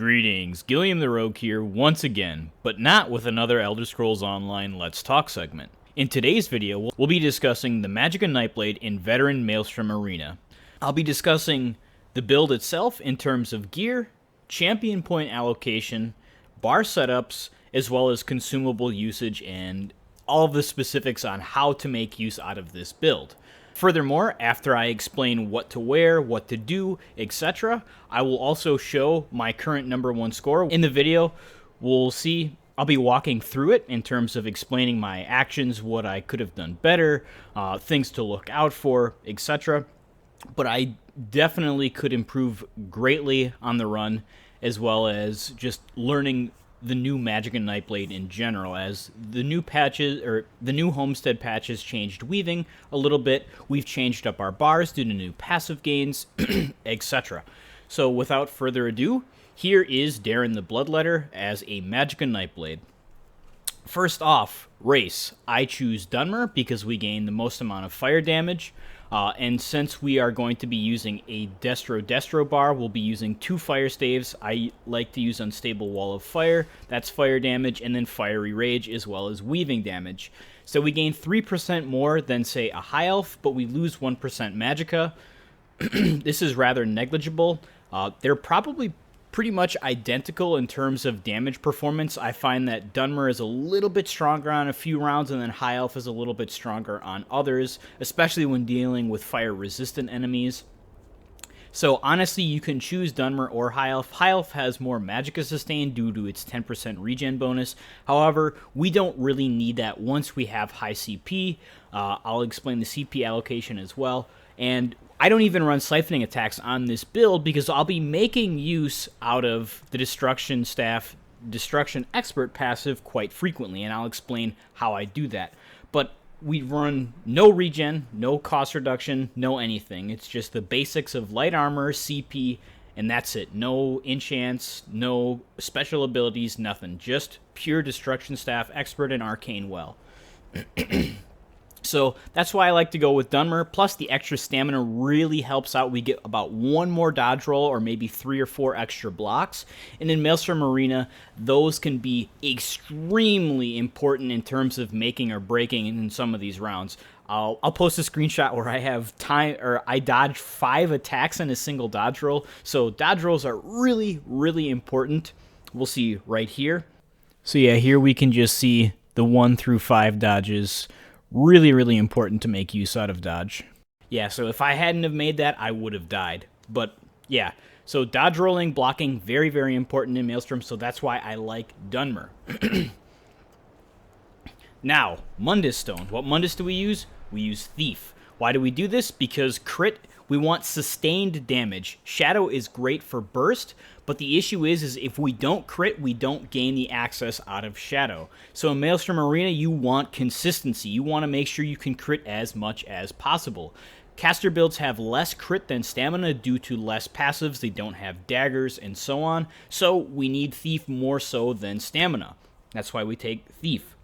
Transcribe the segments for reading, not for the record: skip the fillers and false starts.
Greetings, Gilliam the Rogue here once again, but not with another Elder Scrolls Online Let's Talk segment. In today's video, we'll be discussing the Magicka Nightblade in Veteran Maelstrom Arena. I'll be discussing the build itself in terms of gear, champion point allocation, bar setups, as well as consumable usage and all of the specifics on how to make use out of this build. Furthermore, after I explain what to wear, what to do, etc., I will also show my current #1 score. In the video, we'll see, I'll be walking through it in terms of explaining my actions, what I could have done better, things to look out for, etc. But I definitely could improve greatly on the run, as well as just learning the new Magicka Nightblade in general, as the new patches, or the new Homestead Patch has changed weaving a little bit. We've changed up our bars due to new passive gains, etc. So without further ado, here is Darren the Bloodletter as a Magicka Nightblade. First off, race. I choose Dunmer because we gain the most amount of fire damage. And since we are going to be using a Destro bar, we'll be using 2 fire staves. I like to use Unstable Wall of Fire, that's fire damage, and then Fiery Rage as well as weaving damage. So we gain 3% more than, say, a High Elf, but we lose 1% Magicka. This is rather negligible. They're probably pretty much identical in terms of damage performance. I find that Dunmer is a little bit stronger on a few rounds, and then High Elf is a little bit stronger on others, especially when dealing with fire-resistant enemies. So honestly, you can choose Dunmer or High Elf. High Elf has more Magicka sustain due to its 10% regen bonus. However, we don't really need that once we have high CP. I'll explain the CP allocation as well. And I don't even run siphoning attacks on this build because I'll be making use out of the Destruction Staff, Destruction Expert passive quite frequently, and I'll explain how I do that. But we run no regen, no cost reduction, no anything. It's just the basics of light armor, CP, and that's it. No enchants, no special abilities, nothing. Just pure Destruction Staff, Expert, and Arcane Well. So that's why I like to go with Dunmer, plus the extra stamina really helps out. We get about 1 more dodge roll or maybe 3 or 4 extra blocks. And in Maelstrom Arena, those can be extremely important in terms of making or breaking in some of these rounds. I'll post a screenshot where I have I dodged 5 attacks in a single dodge roll. So dodge rolls are really, really important. We'll see right here. So yeah, here we can just see the 1 through 5 dodges. Really, really important to make use out of dodge. Yeah, so if I hadn't have made that, I would have died. But yeah, so dodge rolling, blocking, very, very important in Maelstrom, so that's why I like Dunmer. Now, Mundus Stone. What Mundus do we use? We use Thief. Why do we do this? Because crit, we want sustained damage. Shadow is great for burst, but the issue is if we don't crit, we don't gain the access out of Shadow. So in Maelstrom Arena, you want consistency. You want to make sure you can crit as much as possible. Caster builds have less crit than stamina due to less passives. They don't have daggers and so on. So we need Thief more so than stamina. That's why we take Thief.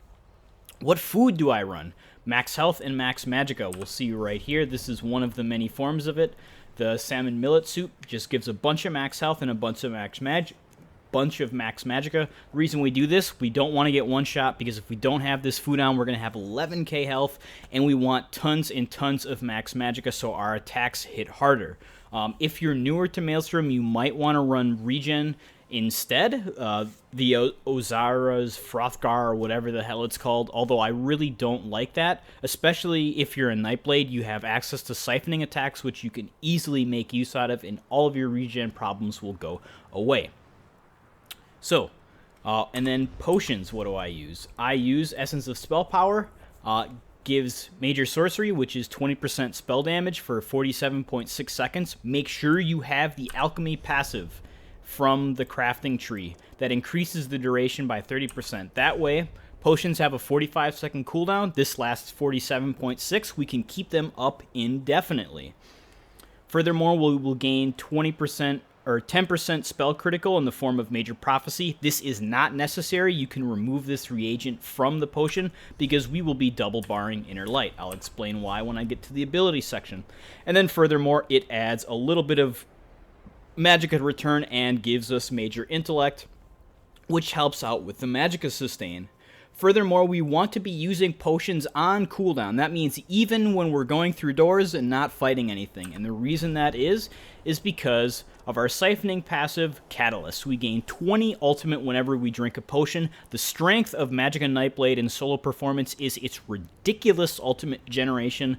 What food do I run? Max health and max Magicka. We'll see right here. This is one of the many forms of it. The salmon millet soup just gives a bunch of max health and a bunch of max Magicka. The reason we do this, we don't want to get one shot, because if we don't have this food on, we're going to have 11k health, and we want tons and tons of max Magicka so our attacks hit harder. If you're newer to Maelstrom, you might want to run regen instead, the Ozara's Frothgar or whatever the hell it's called, although I really don't like that, especially if you're a Nightblade. You have access to siphoning attacks, which you can easily make use out of, and all of your regen problems will go away. So, and then potions, what do I use? I use Essence of Spell Power, gives Major Sorcery, which is 20% spell damage for 47.6 seconds. Make sure you have the Alchemy passive from the crafting tree that increases the duration by 30%. That way, potions have a 45-second cooldown. This lasts 47.6. We can keep them up indefinitely. Furthermore, we will gain 20% or 10% spell critical in the form of Major Prophecy. This is not necessary. You can remove this reagent from the potion because we will be double barring Inner Light. I'll explain why when I get to the ability section. And then furthermore, it adds a little bit of Magicka Return and gives us Major Intellect, which helps out with the Magicka Sustain. Furthermore, we want to be using potions on cooldown. That means even when we're going through doors and not fighting anything. And the reason that is because of our siphoning passive Catalyst. We gain 20 ultimate whenever we drink a potion. The strength of Magicka Nightblade in solo performance is its ridiculous ultimate generation.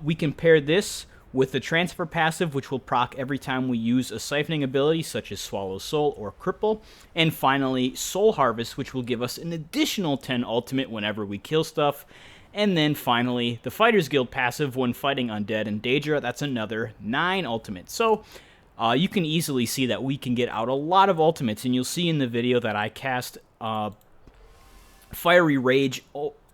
We compare this with the transfer passive, which will proc every time we use a siphoning ability, such as Swallow Soul or Cripple. And finally, Soul Harvest, which will give us an additional 10 ultimate whenever we kill stuff. And then finally, the Fighter's Guild passive when fighting Undead and Daedra, that's another 9 ultimate. So you can easily see that we can get out a lot of ultimates, and you'll see in the video that I cast Fiery Rage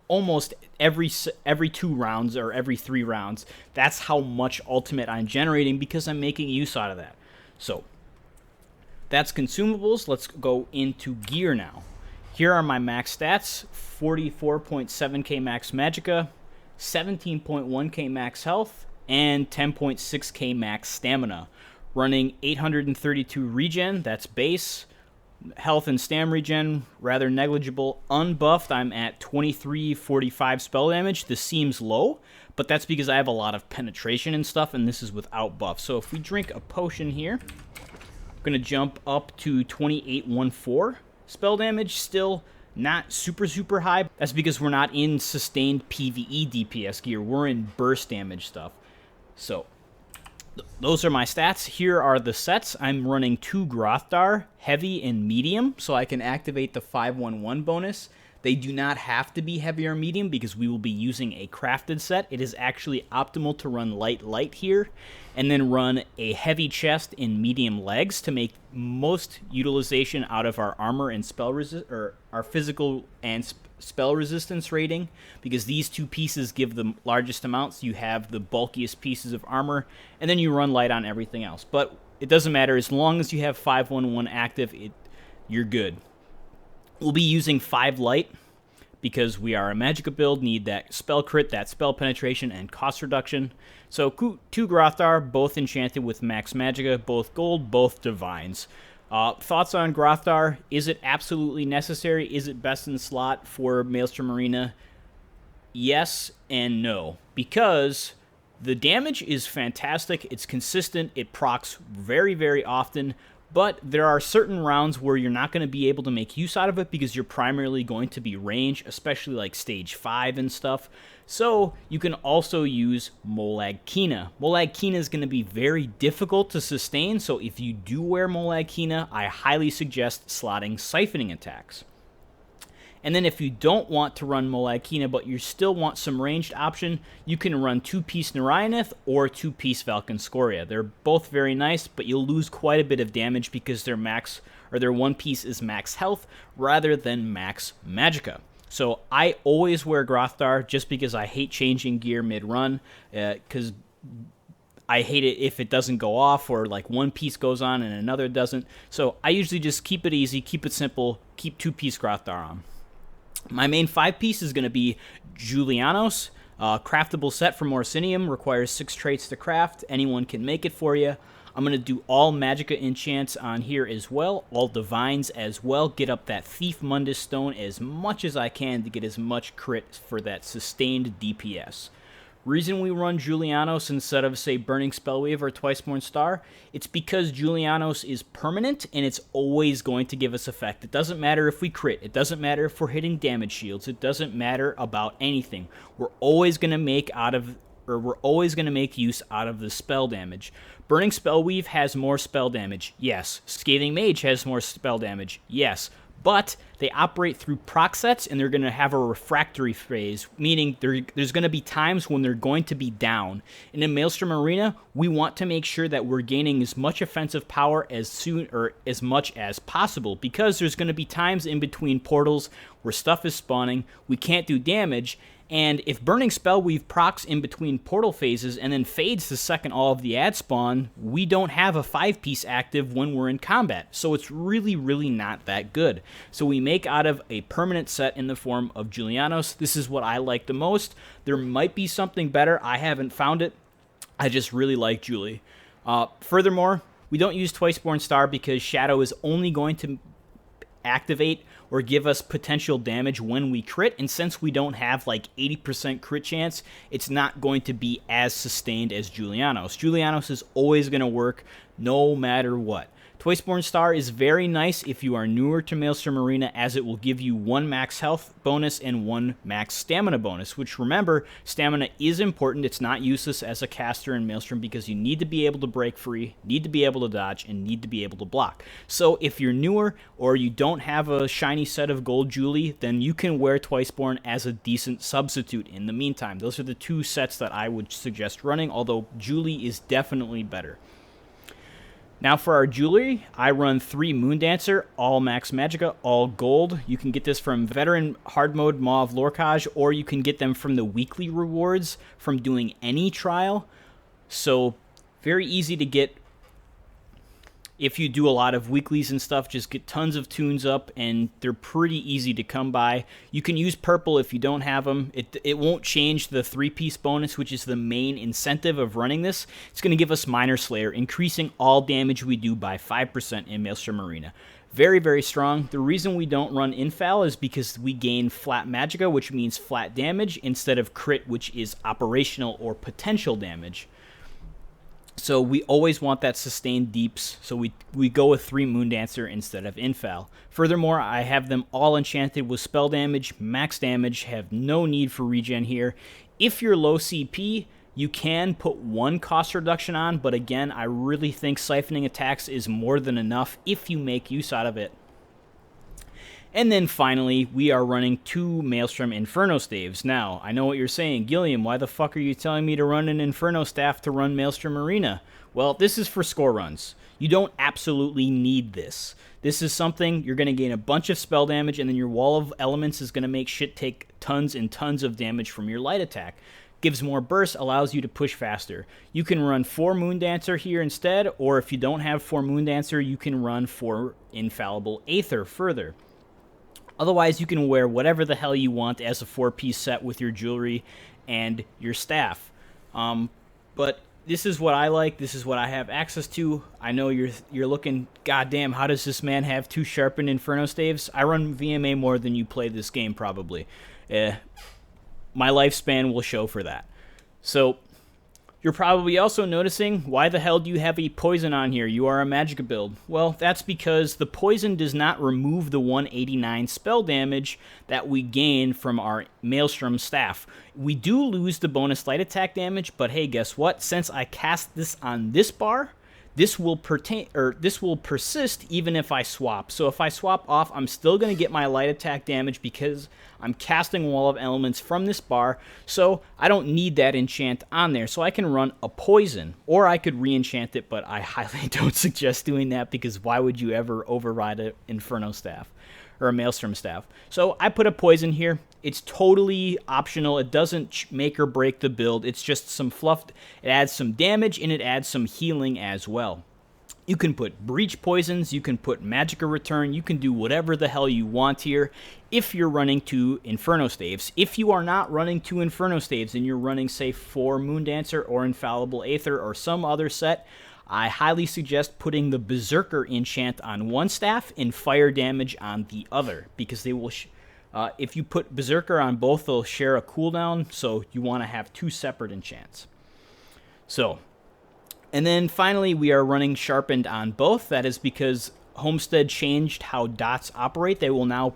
almost every 2 rounds or every 3 rounds. That's how much ultimate I'm generating because I'm making use out of that. So that's consumables. Let's go into gear now. Here are my max stats: 44.7k max Magicka, 17.1k max health, and 10.6k max stamina. Running 832 regen, that's base. Health and stam regen, rather negligible. Unbuffed, I'm at 2345 spell damage. This seems low, but that's because I have a lot of penetration and stuff, and this is without buff. So if we drink a potion here, I'm going to jump up to 2814 spell damage. Still not super high. That's because we're not in sustained PvE DPS gear. We're in burst damage stuff. So those are my stats. Here are the sets. I'm running 2 Grothdar, heavy and medium, so I can activate the 511 bonus. They do not have to be heavy or medium because we will be using a crafted set. It is actually optimal to run light here, and then run a heavy chest in medium legs to make most utilization out of our armor and spell or our physical and spell resistance rating, because these 2 pieces give the largest amounts. You have the bulkiest pieces of armor, and then you run light on everything else. But it doesn't matter, as long as you have 511 active, you're good. We'll be using 5 light because we are a Magicka build, need that spell crit, that spell penetration, and cost reduction. So 2 Grothdar, both enchanted with max Magicka, both gold, both divines. Thoughts on Grothdar? Is it absolutely necessary? Is it best in slot for Maelstrom Arena? Yes and no, because the damage is fantastic, it's consistent, it procs very often, but there are certain rounds where you're not going to be able to make use out of it because you're primarily going to be range, especially like stage 5 and stuff. So you can also use Molag Kina. Molag Kina is going to be very difficult to sustain, so if you do wear Molag Kina, I highly suggest slotting siphoning attacks. And then if you don't want to run Molag Kina, but you still want some ranged option, you can run 2-piece Narayanith or 2-piece Valkynscoria. They're both very nice, but you'll lose quite a bit of damage because their 1 piece is max health rather than max Magicka. So I always wear Grothdar just because I hate changing gear mid-run, because I hate it if it doesn't go off or like 1 piece goes on and another doesn't. So I usually just keep it easy, keep it simple, keep 2-piece Grothdar on. My main 5-piece is going to be Julianos. Craftable set from Orsinium, requires 6 traits to craft. Anyone can make it for you. I'm going to do all Magicka enchants on here as well, all divines as well. Get up that Thief Mundus Stone as much as I can to get as much crit for that sustained DPS. Reason we run Julianos instead of, say, Burning Spellweave or Twiceborn Star, it's because Julianos is permanent and it's always going to give us effect. It doesn't matter if we crit, it doesn't matter if we're hitting damage shields, it doesn't matter about anything. We're always going to make use out of the spell damage. Burning Spellweave has more spell damage, yes. Scathing Mage has more spell damage, yes. But they operate through proc sets, and they're going to have a refractory phase, meaning there's going to be times when they're going to be down. And in Maelstrom Arena, we want to make sure that we're gaining as much offensive power as much as possible, because there's going to be times in between portals where stuff is spawning, we can't do damage, and if Burning Spellweave procs in between portal phases and then fades the second all of the ads spawn, we don't have a 5-piece active when we're in combat. So it's really not that good. So we make out of a permanent set in the form of Julianos. This is what I like the most. There might be something better. I haven't found it. I just really like Julie. Furthermore, We don't use Twiceborn Star because Shadow is only going to activate or give us potential damage when we crit, and since we don't have like 80% crit chance, it's not going to be as sustained as Julianos. Julianos is always going to work no matter what. Twiceborn Star is very nice if you are newer to Maelstrom Arena, as it will give you 1 max health bonus and 1 max stamina bonus, which, remember, stamina is important. It's not useless as a caster in Maelstrom because you need to be able to break free, need to be able to dodge, and need to be able to block. So if you're newer or you don't have a shiny set of gold Julie, then you can wear Twiceborn as a decent substitute in the meantime. Those are the 2 sets that I would suggest running, although Julie is definitely better. Now for our jewelry, I run 3 Moondancer, all max Magicka, all gold. You can get this from Veteran Hard Mode Mauve Lorcage, or you can get them from the weekly rewards from doing any trial. So very easy to get. If you do a lot of weeklies and stuff, just get tons of tunes up, and they're pretty easy to come by. You can use purple if you don't have them. It won't change the 3-piece bonus, which is the main incentive of running this. It's going to give us Minor Slayer, increasing all damage we do by 5% in Maelstrom Arena. Very, very strong. The reason we don't run Infal is because we gain flat Magicka, which means flat damage, instead of crit, which is operational or potential damage. So we always want that sustained deeps, so we go with 3 Moondancer instead of Infal. Furthermore, I have them all enchanted with spell damage, max damage, have no need for regen here. If you're low CP, you can put 1 cost reduction on, but again, I really think siphoning attacks is more than enough if you make use out of it. And then finally, we are running 2 Maelstrom Inferno Staves. Now, I know what you're saying, Gilliam, why the fuck are you telling me to run an Inferno Staff to run Maelstrom Arena? Well, this is for score runs. You don't absolutely need this. This is something, you're going to gain a bunch of spell damage, and then your Wall of Elements is going to make shit take tons and tons of damage from your light attack. Gives more burst, allows you to push faster. You can run 4 Moondancer here instead, or if you don't have 4 Moondancer, you can run 4 Infallible Aether further. Otherwise, you can wear whatever the hell you want as a 4-piece set with your jewelry and your staff. But this is what I like. This is what I have access to. I know you're looking, goddamn, how does this man have 2 sharpened Inferno Staves? I run VMA more than you play this game, probably. My lifespan will show for that. So you're probably also noticing, why the hell do you have a poison on here? You are a Magicka build. Well, that's because the poison does not remove the 189 spell damage that we gain from our Maelstrom staff. We do lose the bonus light attack damage, but hey, guess what? Since I cast this on this bar, this will persist even if I swap. So if I swap off, I'm still going to get my light attack damage because I'm casting Wall of Elements from this bar, so I don't need that enchant on there. So I can run a poison, or I could re-enchant it, but I highly don't suggest doing that because why would you ever override an Inferno staff or a Maelstrom staff? So I put a poison here. It's totally optional. It doesn't make or break the build. It's just some fluff. It adds some damage, and it adds some healing as well. You can put Breach Poisons, you can put Magicka Return, you can do whatever the hell you want here if you're running 2 Inferno Staves. If you are not running 2 Inferno Staves and you're running, say, 4 Moondancer or Infallible Aether or some other set, I highly suggest putting the Berserker enchant on one staff and Fire Damage on the other, because they will... if you put Berserker on both, they'll share a cooldown, so you want to have 2 separate enchants. So... And then finally, we are running Sharpened on both. That is because Homestead changed how dots operate. They will now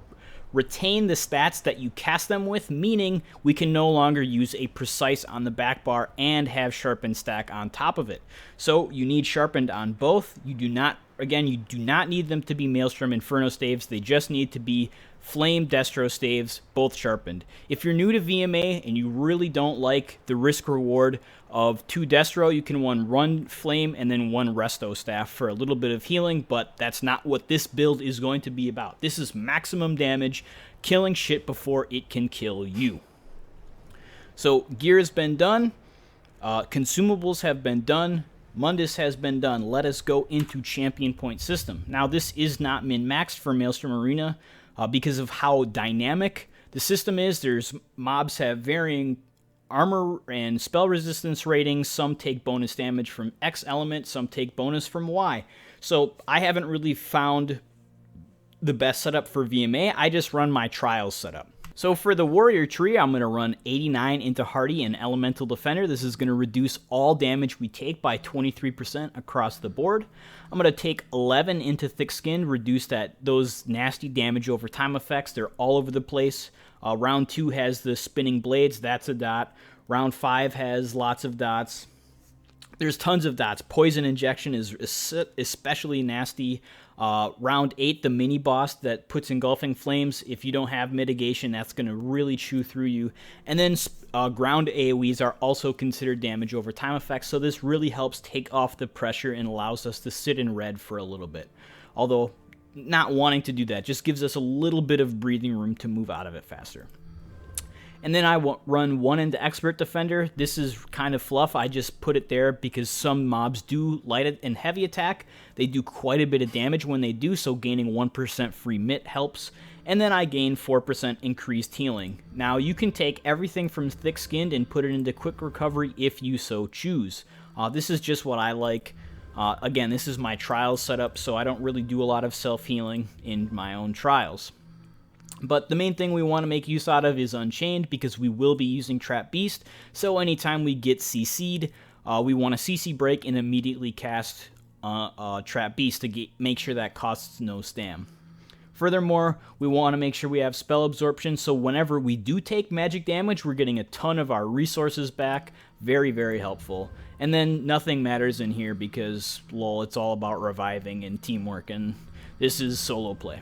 retain the stats that you cast them with, meaning we can no longer use a Precise on the back bar and have Sharpened stack on top of it. So you need Sharpened on both. You do not, again, you do not need them to be Maelstrom Inferno Staves. They just need to be Flame Destro Staves, both sharpened. If you're new to VMA and you really don't like the risk-reward of 2 Destro, you can run Flame and then 1 Resto Staff for a little bit of healing, but that's not what this build is going to be about. This is maximum damage, killing shit before it can kill you. So gear has been done, consumables have been done, Mundus has been done. Let us go into champion point system. Now this is not min-maxed for Maelstrom Arena, because of how dynamic the system is. There's mobs have varying armor and spell resistance ratings. Some take bonus damage from X element, some take bonus from Y. So I haven't really found the best setup for VMA. I just run my trials setup. So for the warrior tree, I'm going to run 89 into Hardy and Elemental Defender. This is going to reduce all damage we take by 23% across the board. I'm going to take 11 into Thick Skin, reduce those nasty damage over time effects. They're all over the place. Round 2 has the spinning blades. That's a dot. Round 5 has lots of dots. There's tons of dots. Poison injection is especially nasty. Round 8, the mini boss that puts engulfing flames. If you don't have mitigation, that's going to really chew through you. And then ground AoEs are also considered damage over time effects, so this really helps take off the pressure and allows us to sit in red for a little bit. Although, not wanting to do that just gives us a little bit of breathing room to move out of it faster. And then I run 1 into Expert Defender. This is kind of fluff. I just put it there because some mobs do light and heavy attack. They do quite a bit of damage when they do, so gaining 1% free MIT helps. And then I gain 4% increased healing. Now you can take everything from Thick Skinned and put it into Quick Recovery if you so choose. This is just what I like. Again, this is my trials setup, so I don't really do a lot of self-healing in my own trials. But the main thing we want to make use out of is Unchained, because we will be using Trap Beast. So anytime we get CC'd, we want to CC break and immediately cast Trap Beast to make sure that costs no stam. Furthermore, we want to make sure we have spell absorption, so whenever we do take magic damage, we're getting a ton of our resources back. Very, very helpful. And then nothing matters in here because, lol, it's all about reviving and teamwork, and this is solo play.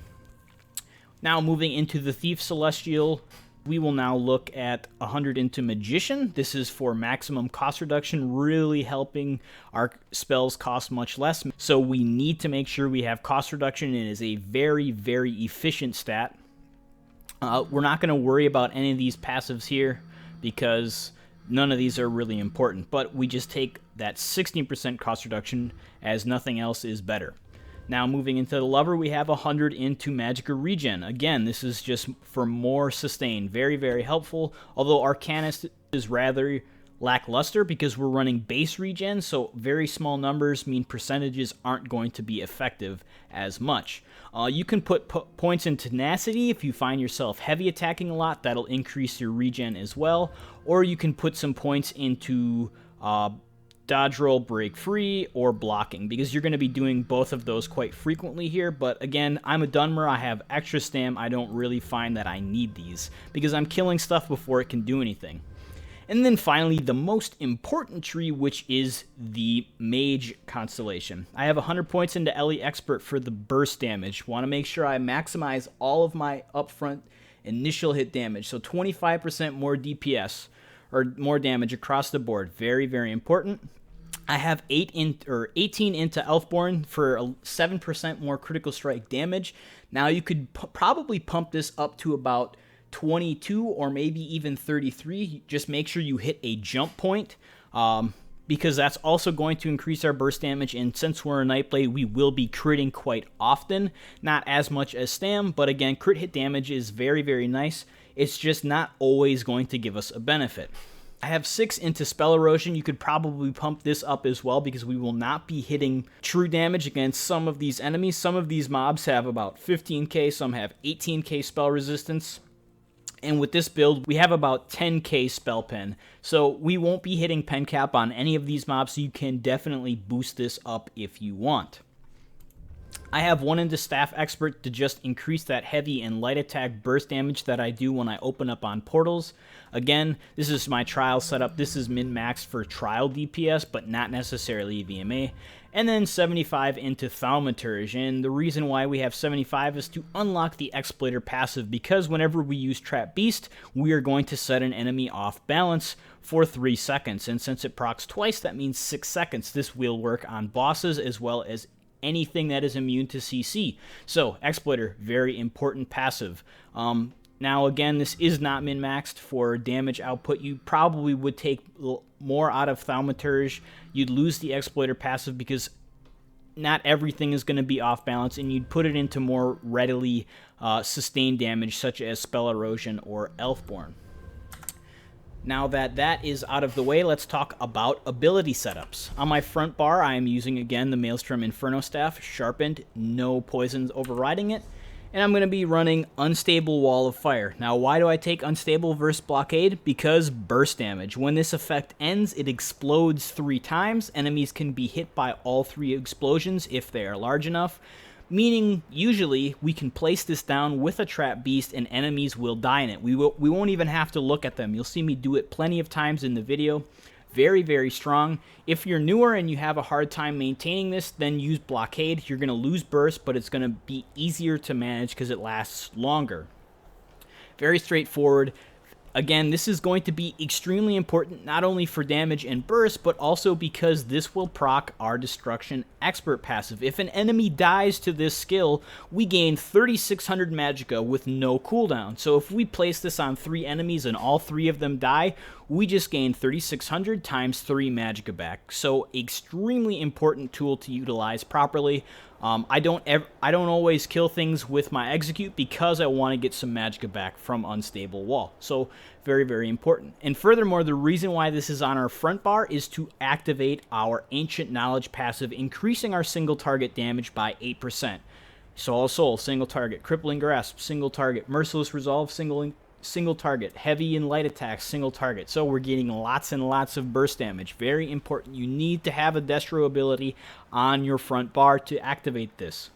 Now moving into the Thief Celestial, we will now look at 100 into Magician. This is for maximum cost reduction, really helping our spells cost much less. So we need to make sure we have cost reduction. It is a very, very efficient stat. We're not going to worry about any of these passives here because none of these are really important. But we just take that 16% cost reduction as nothing else is better. Now moving into the Lover, we have 100 into Magicka Regen. Again, this is just for more sustain. Very, very helpful. Although Arcanist is rather lackluster because we're running base regen, so very small numbers mean percentages aren't going to be effective as much. You can put points in Tenacity if you find yourself heavy attacking a lot. That'll increase your regen as well. Or you can put some points into dodge roll, break free, or blocking, because you're going to be doing both of those quite frequently here. But again, I'm a Dunmer, I have extra stam, I don't really find that I need these, because I'm killing stuff before it can do anything. And then finally, the most important tree, which is the Mage Constellation. I have 100 points into Ellie Expert for the burst damage. Want to make sure I maximize all of my upfront initial hit damage, so 25% more DPS, or more damage across the board. Very, very important. I have 18 into Elfborn for 7% more critical strike damage. Now you could probably pump this up to about 22 or maybe even 33. Just make sure you hit a jump point, because that's also going to increase our burst damage. And since we're a Nightblade, we will be critting quite often. Not as much as Stam, but again, crit hit damage is very, very nice. It's just not always going to give us a benefit. I have 6 into Spell Erosion. You could probably pump this up as well because we will not be hitting true damage against some of these enemies. Some of these mobs have about 15k, some have 18k spell resistance. And with this build, we have about 10k spell pen. So we won't be hitting pen cap on any of these mobs, so you can definitely boost this up if you want. I have 1 into Staff Expert to just increase that heavy and light attack burst damage that I do when I open up on portals. Again, this is my trial setup. This is min-maxed for trial DPS, but not necessarily VMA. And then 75 into Thaumaturge, and the reason why we have 75 is to unlock the Exploiter passive, because whenever we use Trap Beast, we are going to set an enemy off balance for 3 seconds, and since it procs twice, that means 6 seconds. This will work on bosses as well as anything that is immune to CC. So, Exploiter, very important passive. Now, again, this is not min-maxed for damage output. You probably would take more out of Thaumaturge. You'd lose the Exploiter passive because not everything is going to be off balance, and you'd put it into more readily sustained damage, such as Spell Erosion or Elfborn. Now that that is out of the way, let's talk about ability setups. On my front bar, I am using again the Maelstrom Inferno Staff, sharpened, no poisons overriding it. And I'm going to be running Unstable Wall of Fire. Now, why do I take Unstable versus Blockade? Because burst damage. When this effect ends, it explodes 3 times. Enemies can be hit by all 3 explosions if they are large enough. Meaning, usually, we can place this down with a trap beast and enemies will die in it. We won't even have to look at them. You'll see me do it plenty of times in the video. Very, very strong. If you're newer and you have a hard time maintaining this, then use Blockade. You're going to lose burst, but it's going to be easier to manage because it lasts longer. Very straightforward. Again, this is going to be extremely important, not only for damage and burst, but also because this will proc our Destruction Expert passive. If an enemy dies to this skill, we gain 3600 Magicka with no cooldown. So if we place this on 3 enemies and all 3 of them die, we just gain 3600 times 3 Magicka back. So extremely important tool to utilize properly. I don't always kill things with my execute because I want to get some Magicka back from Unstable Wall. So very, very important. And furthermore, the reason why this is on our front bar is to activate our Ancient Knowledge passive, increasing our single target damage by 8%. Soul of Soul, single target. Crippling Grasp, single target. Merciless Resolve, single target. Heavy and light attacks, single target. So we're getting lots and lots of burst damage. Very important. You need to have a Destro ability on your front bar to activate this.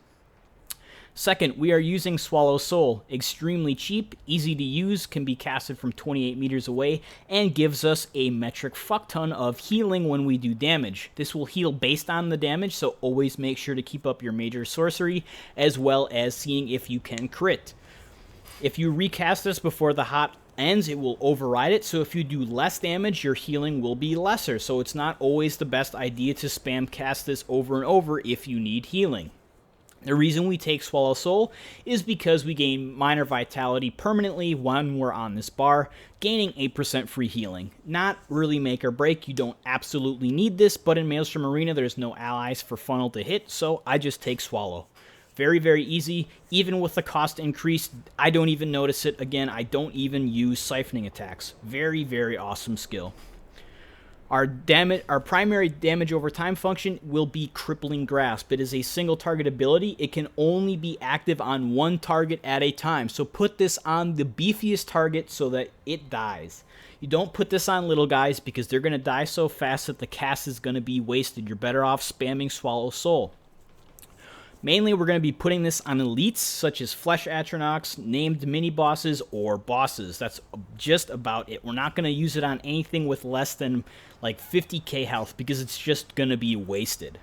Second, we are using Swallow Soul. Extremely cheap, easy to use, can be casted from 28 meters away, and gives us a metric fuck ton of healing when we do damage. This will heal based on the damage, so always make sure to keep up your major sorcery, as well as seeing if you can crit. If you recast this before the hot ends, it will override it, so if you do less damage, your healing will be lesser, so it's not always the best idea to spam cast this over and over if you need healing. The reason we take Swallow Soul is because we gain minor vitality permanently when we're on this bar, gaining 8% free healing. Not really make or break, you don't absolutely need this, but in Maelstrom Arena there's no allies for funnel to hit, so I just take Swallow. Very, very easy. Even with the cost increase, I don't even notice it. Again, I don't even use siphoning attacks. Very, very awesome skill. Our primary damage over time function will be Crippling Grasp. It is a single target ability. It can only be active on 1 target at a time. So put this on the beefiest target so that it dies. You don't put this on little guys because they're going to die so fast that the cast is going to be wasted. You're better off spamming Swallow Soul. Mainly, we're going to be putting this on elites, such as Flesh Atronachs, named mini-bosses, or bosses. That's just about it. We're not going to use it on anything with less than, like, 50k health, because it's just going to be wasted.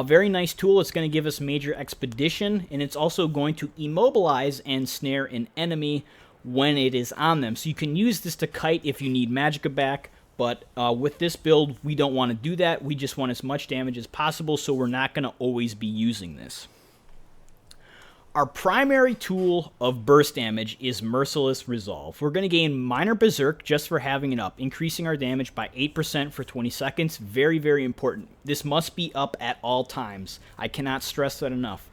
Very nice tool. It's going to give us major expedition, and it's also going to immobilize and snare an enemy when it is on them. So you can use this to kite if you need Magicka back. But with this build, we don't want to do that. We just want as much damage as possible, so we're not going to always be using this. Our primary tool of burst damage is Merciless Resolve. We're going to gain minor Berserk just for having it up, increasing our damage by 8% for 20 seconds. Very, very important. This must be up at all times. I cannot stress that enough.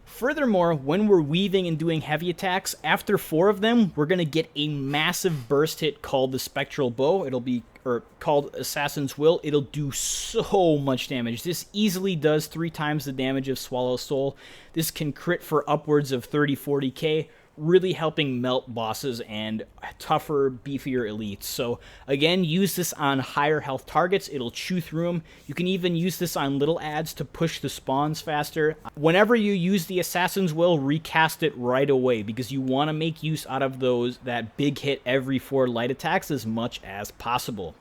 Furthermore, when we're weaving and doing heavy attacks, after 4 of them, we're going to get a massive burst hit called the Spectral Bow. It'll be, or called Assassin's Will. It'll do so much damage. This easily does 3 times the damage of Swallow Soul. This can crit for upwards of 30-40k, really helping melt bosses and tougher, beefier elites. So again, use this on higher health targets. It'll chew through them. You can even use this on little adds to push the spawns faster. Whenever you use the Assassin's Will, recast it right away because you want to make use out of that big hit every 4 light attacks as much as possible.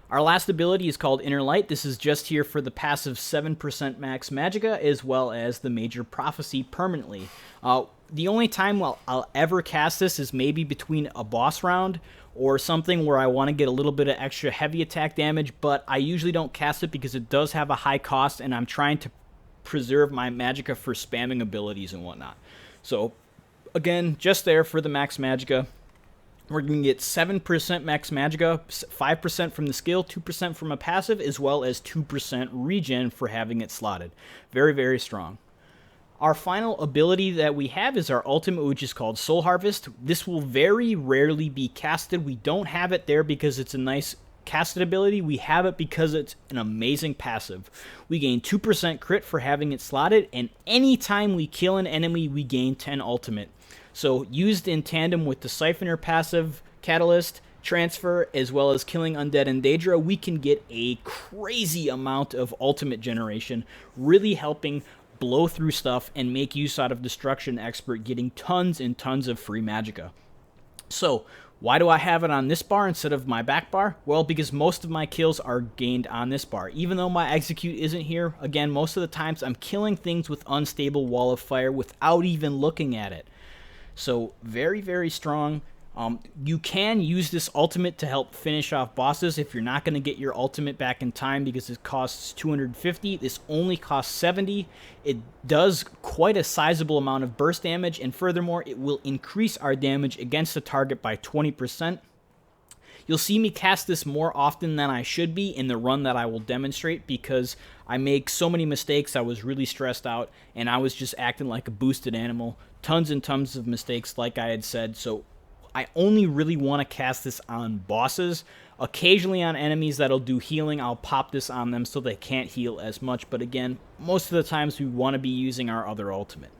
Our last ability is called Inner Light. This is just here for the passive 7% max Magicka as well as the Major Prophecy permanently. The only time I'll ever cast this is maybe between a boss round or something where I want to get a little bit of extra heavy attack damage, but I usually don't cast it because it does have a high cost and I'm trying to preserve my Magicka for spamming abilities and whatnot. So again, just there for the max Magicka. We're going to get 7% max Magicka, 5% from the skill, 2% from a passive, as well as 2% regen for having it slotted. Very, very strong. Our final ability that we have is our ultimate, which is called Soul Harvest. This will very rarely be casted. We don't have it there because it's a nice casted ability. We have it because it's an amazing passive. We gain 2% crit for having it slotted, and anytime we kill an enemy, we gain 10 ultimate. So used in tandem with the Siphoner passive, Catalyst, Transfer, as well as killing Undead and Daedra, we can get a crazy amount of ultimate generation, really helping blow through stuff and make use out of Destruction Expert, getting tons and tons of free magicka. So, why do I have it on this bar instead of my back bar? Well, because most of my kills are gained on this bar. Even though my execute isn't here, again, most of the times I'm killing things with unstable wall of fire without even looking at it. So, very, very strong. You can use this ultimate to help finish off bosses if you're not going to get your ultimate back in time because it costs 250. This only costs 70. It does quite a sizable amount of burst damage, and furthermore, it will increase our damage against the target by 20%. You'll see me cast this more often than I should be in the run that I will demonstrate because I make so many mistakes. I was really stressed out, and I was just acting like a boosted animal. Tons and tons of mistakes, like I had said, so I only really want to cast this on bosses. Occasionally on enemies that'll do healing, I'll pop this on them so they can't heal as much. But again, most of the times we want to be using our other ultimate.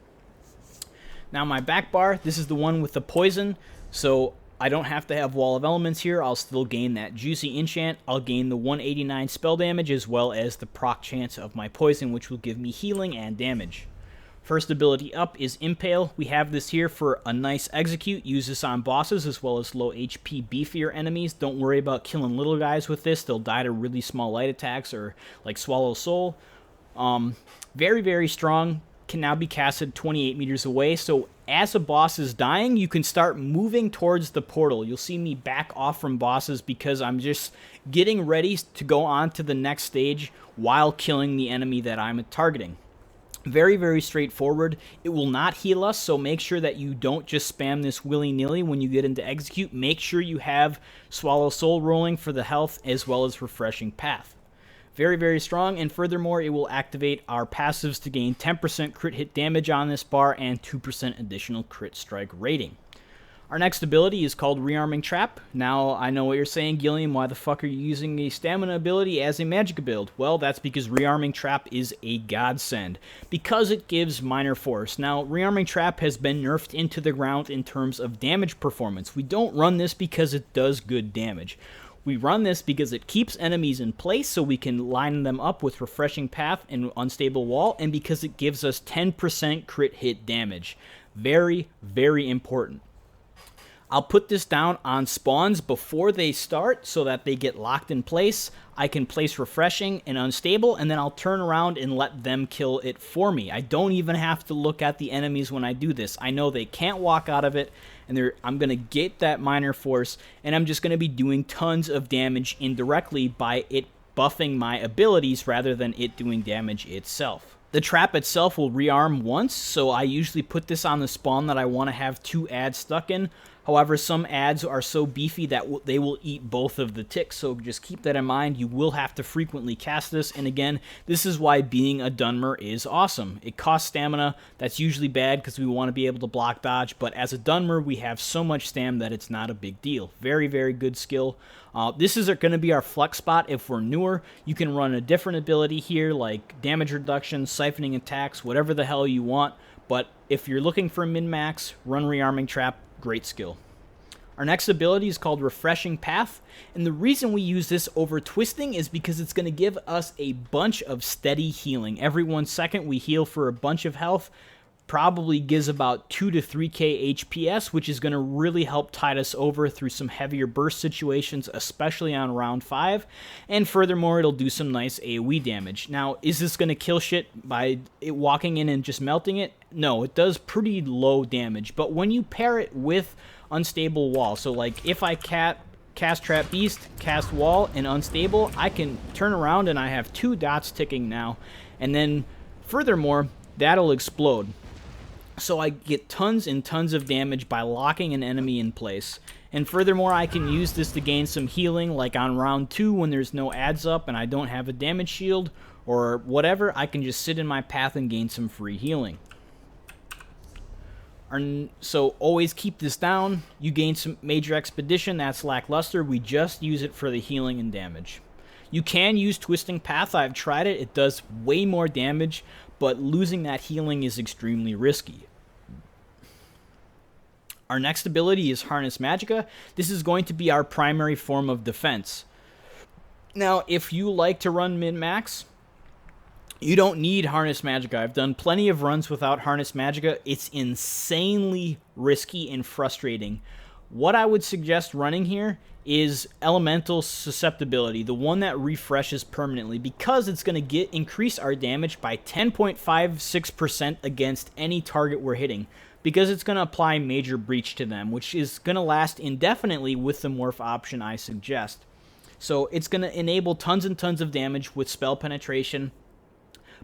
Now my back bar, this is the one with the poison. So I don't have to have Wall of Elements here. I'll still gain that juicy enchant. I'll gain the 189 spell damage as well as the proc chance of my poison, which will give me healing and damage. First ability up is Impale. We have this here for a nice execute. Use this on bosses as well as low HP beefier enemies. Don't worry about killing little guys with this. They'll die to really small light attacks or like Swallow Soul. Very, very strong. Can now be casted 28 meters away. So as a boss is dying, you can start moving towards the portal. You'll see me back off from bosses because I'm just getting ready to go on to the next stage while killing the enemy that I'm targeting. Very, very straightforward. It will not heal us, so make sure that you don't just spam this willy-nilly when you get into execute. Make sure you have Swallow Soul rolling for the health as well as Refreshing Path. Very, very strong, and furthermore, it will activate our passives to gain 10% crit hit damage on this bar and 2% additional crit strike rating. Our next ability is called Rearming Trap. Now, I know what you're saying, Gilliam, why the fuck are you using a stamina ability as a Magicka build? Well, that's because Rearming Trap is a godsend, because it gives minor force. Now, Rearming Trap has been nerfed into the ground in terms of damage performance. We don't run this because it does good damage. We run this because it keeps enemies in place so we can line them up with Refreshing Path and Unstable Wall, and because it gives us 10% crit hit damage. Very, very important. I'll put this down on spawns before they start so that they get locked in place. I can place Refreshing and Unstable, and then I'll turn around and let them kill it for me. I don't even have to look at the enemies when I do this. I know they can't walk out of it, and I'm going to get that minor force, and I'm just going to be doing tons of damage indirectly by it buffing my abilities rather than it doing damage itself. The trap itself will rearm once, so I usually put this on the spawn that I want to have 2 ads stuck in. However, some ads are so beefy that they will eat both of the ticks, so just keep that in mind. You will have to frequently cast this, and again, this is why being a Dunmer is awesome. It costs stamina. That's usually bad because we want to be able to block dodge, but as a Dunmer, we have so much stam that it's not a big deal. Very, very good skill. This is going to be our flex spot if we're newer. You can run a different ability here, like damage reduction, siphoning attacks, whatever the hell you want, but if you're looking for min-max, run Rearming Trap. Great skill. Our next ability is called Refreshing Path, and the reason we use this over Twisting is because it's going to give us a bunch of steady healing. Every 1 second we heal for a bunch of health, probably gives about 2 to 3k HPS, which is going to really help tide us over through some heavier burst situations, especially on round 5, and furthermore it'll do some nice AoE damage. Now, is this going to kill shit by it walking in and just melting it? No, it does pretty low damage, but when you pair it with Unstable Wall, so like if I cast Trap Beast, cast Wall, and Unstable, I can turn around and I have 2 dots ticking now, and then furthermore, that'll explode. So I get tons and tons of damage by locking an enemy in place. And furthermore, I can use this to gain some healing, like on round 2 when there's no ads up and I don't have a damage shield, or whatever, I can just sit in my path and gain some free healing. So always keep this down. You gain some major expedition, that's lackluster. We just use it for the healing and damage. You can use Twisting Path. I've tried it. It does way more damage, but losing that healing is extremely risky. Our next ability is Harness Magicka. This is going to be our primary form of defense. Now, if you like to run min-max, you don't need Harness Magicka. I've done plenty of runs without Harness Magicka. It's insanely risky and frustrating. What I would suggest running here is Elemental Susceptibility, the one that refreshes permanently, because it's going to increase our damage by 10.56% against any target we're hitting, because it's going to apply Major Breach to them, which is going to last indefinitely with the morph option I suggest. So it's going to enable tons and tons of damage with spell penetration,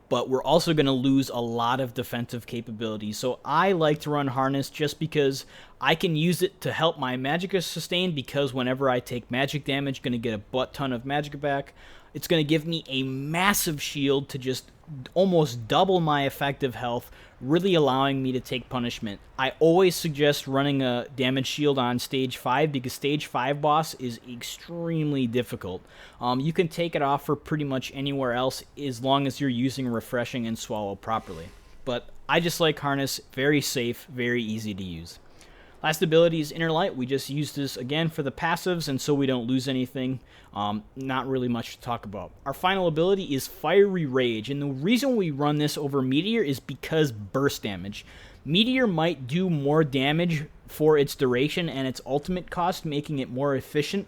but we're also going to lose a lot of defensive capabilities. So I like to run Harness just because I can use it to help my Magicka sustain, because whenever I take magic damage, going to get a butt ton of Magicka back. It's going to give me a massive shield to just almost double my effective health, really allowing me to take punishment. I always suggest running a damage shield on stage 5 because stage 5 boss is extremely difficult. You can take it off for pretty much anywhere else as long as you're using Refreshing and Swallow properly. But I just like Harness, very safe, very easy to use. Last ability is Inner Light. We just use this again for the passives, and so we don't lose anything. Not really much to talk about. Our final ability is Fiery Rage, and the reason we run this over Meteor is because burst damage. Meteor might do more damage for its duration and its ultimate cost, making it more efficient,